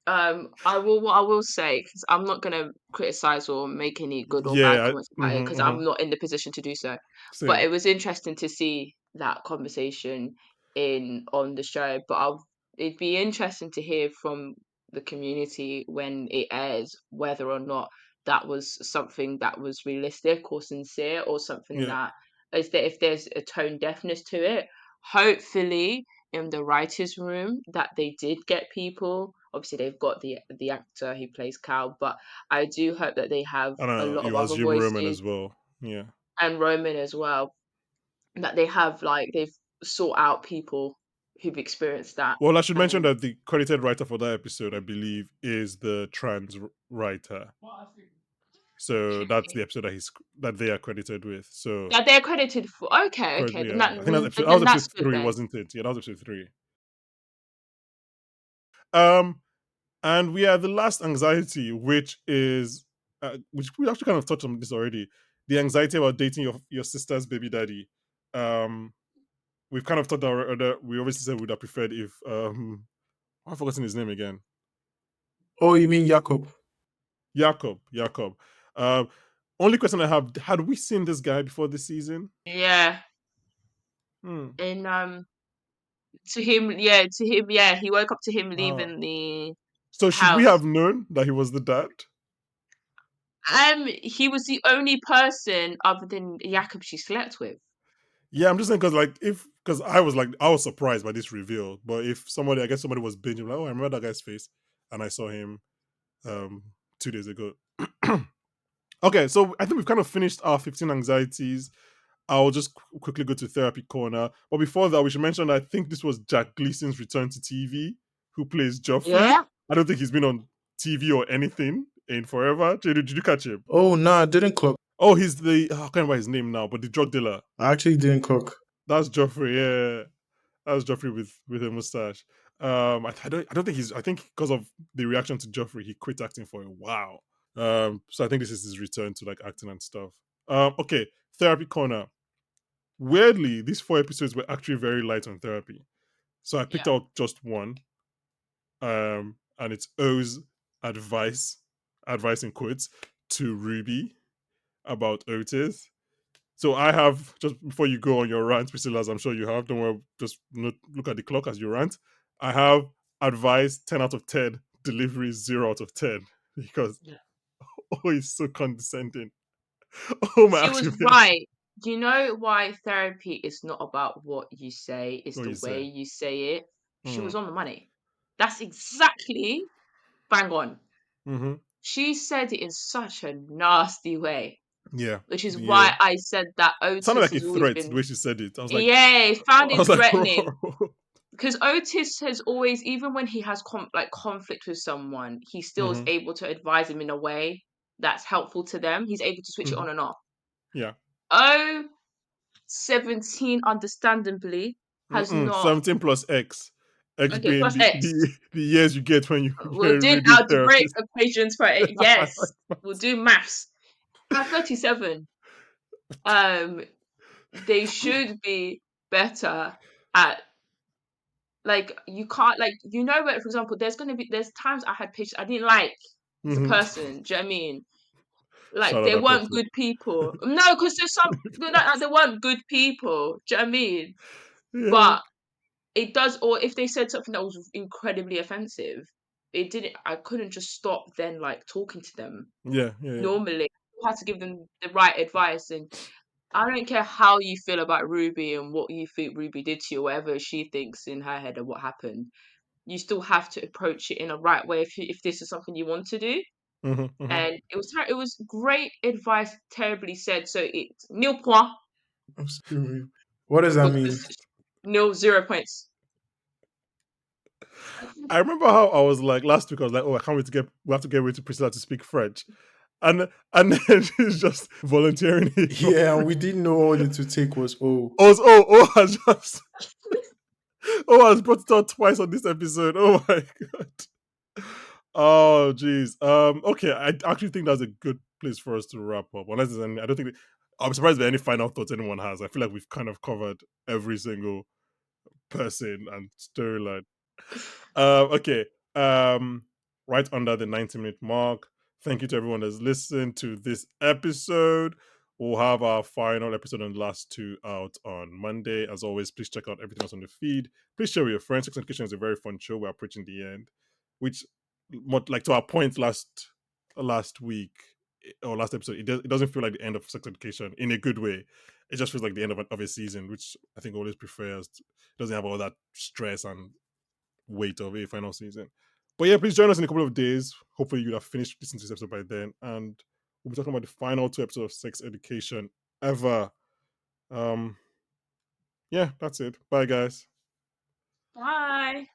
I will what I will say, because I'm not gonna criticize or make any good or bad Yeah. comments about it, because Mm-hmm. I'm not in the position to do so. But Same. it was interesting to see that conversation in on the show. But it'd be interesting to hear from the community when it airs whether or not that was something that was realistic or sincere, or something Yeah. that is there, if there's a tone deafness to it. Hopefully in the writers' room that they did get people. Obviously, they've got the actor who plays Cal, but I do hope that they have I a don't know. lot of You other assume Roman voices, as well. Yeah. and Roman as well. That they have, like, they've sought out people who've experienced that. Well, I should mention And that the credited writer for that episode, I believe, is the trans writer. So that's the episode that they are credited with. So, that they're credited for. Okay, okay, then yeah, I think that was then that's episode good three, then. wasn't it? Yeah, that was episode three. Um, and we are the last anxiety, which is which we actually kind of touched on this already. The anxiety about dating your sister's baby daddy. Um, we've kind of thought that we obviously said we'd have preferred if I've forgotten his name again. Oh, you mean Jakob? Jakob. Um, only question I have: had we seen this guy before this season? Yeah, Hmm. and to him, he woke up to him Oh. leaving the So should we house. have known that he was the dad? He was the only person other than Jakob she slept with. Yeah, I'm just saying because I was surprised by this reveal. But if somebody, I guess somebody was binging, like, oh, I remember that guy's face, and I saw him um 2 days ago. Okay, so I think we've kind of finished our 15 anxieties. I'll just quickly go to therapy corner. But before that, we should mention that I think this was Jack Gleason's return to TV, who plays Joffrey. Yeah. I don't think he's been on TV or anything in forever. Did you catch him? Oh, nah, I didn't clock. Oh, he's I can't remember his name now, but the drug dealer. I actually didn't clock. That's Joffrey. Yeah, that was Joffrey with a mustache. I don't think he's. I think because of the reaction to Joffrey, he quit acting for a while. So I think this is his return to like acting and stuff. Okay, therapy corner. Weirdly, these 4 episodes were actually very light on therapy. So I picked Yeah. out just one. And it's O's advice, advice in quotes, to Ruby about Otis. So I have, just before you go on your rant, Priscilla, as I'm sure you have, don't worry, just look at the clock as you rant. I have advice 10 out of 10, delivery 0 out of 10 because Yeah. oh, he's so condescending. Oh, my She was actually right. Do you know why therapy is not about what you say, it's what the you way say. you say it? She Mm. was on the money. That's exactly bang on. Mm-hmm. She said it in such a nasty way, Yeah. which is The why I said that It sounded Otis like a has always threat the been, way she said it. yeah, found I it was like, threatening. Because Otis has always, even when he has conflict with someone, he still is mm-hmm. able to advise him in a way that's helpful to them. He's able to switch it Mm-hmm. on and off. Yeah. Oh, 17, understandably, has Mm-mm. not. 17 plus X. X Okay, being plus X. the years you get when We're you're a doing radio algebraic therapist. equations for it. Yes, we'll do maths. At 37, um, they should be better at, like, you can't, like, where, for example, there's times I had patients I didn't like as a Mm-hmm. person. Do you know what I mean? Like, Shout out they that weren't person. good people. No, because there's some they weren't good people. Do you know what I mean? Yeah. But it does, or if they said something that was incredibly offensive, it didn't. I couldn't just stop then, like, talking to them Yeah. Yeah. Yeah. normally. I had to give them the right advice, and I don't care how you feel about Ruby and what you think Ruby did to you, or whatever she thinks in her head of what happened. You still have to approach it in a right way if this is something you want to do. Mm-hmm. Mm-hmm. And it was great advice, terribly said. So it's nil point, I'm screaming. What does that mean? because nil 0 points. I remember how I was like last week. I was like, "Oh, I can't wait to we have to get ready to Priscilla to speak French," and then she's just volunteering it. Yeah, and we didn't know all it to take was oh. Has just has brought it out twice on this episode. Oh my god. Oh jeez. Okay, I actually think that's a good place for us to wrap up. Unless there's any, I don't think. I'm surprised by any final thoughts anyone has. I feel like we've kind of covered every single person and storyline. Okay. Um, right under the 90-minute mark. Thank you to everyone that's listened to this episode. We'll have our final episode on the last two out on Monday. As always, please check out everything else on the feed. Please share with your friends. Sex Education is a very fun show. We're approaching the end, which, like to our point last week or last episode, it doesn't feel like the end of Sex Education in a good way. It just feels like the end of a season, which I think always prefers. It doesn't have all that stress and weight of a final season. But yeah, please join us in a couple of days. Hopefully, you'll have finished listening to this episode by then, and we'll be talking about the final two episodes of Sex Education ever. Um, yeah, that's it. Bye, guys. Bye.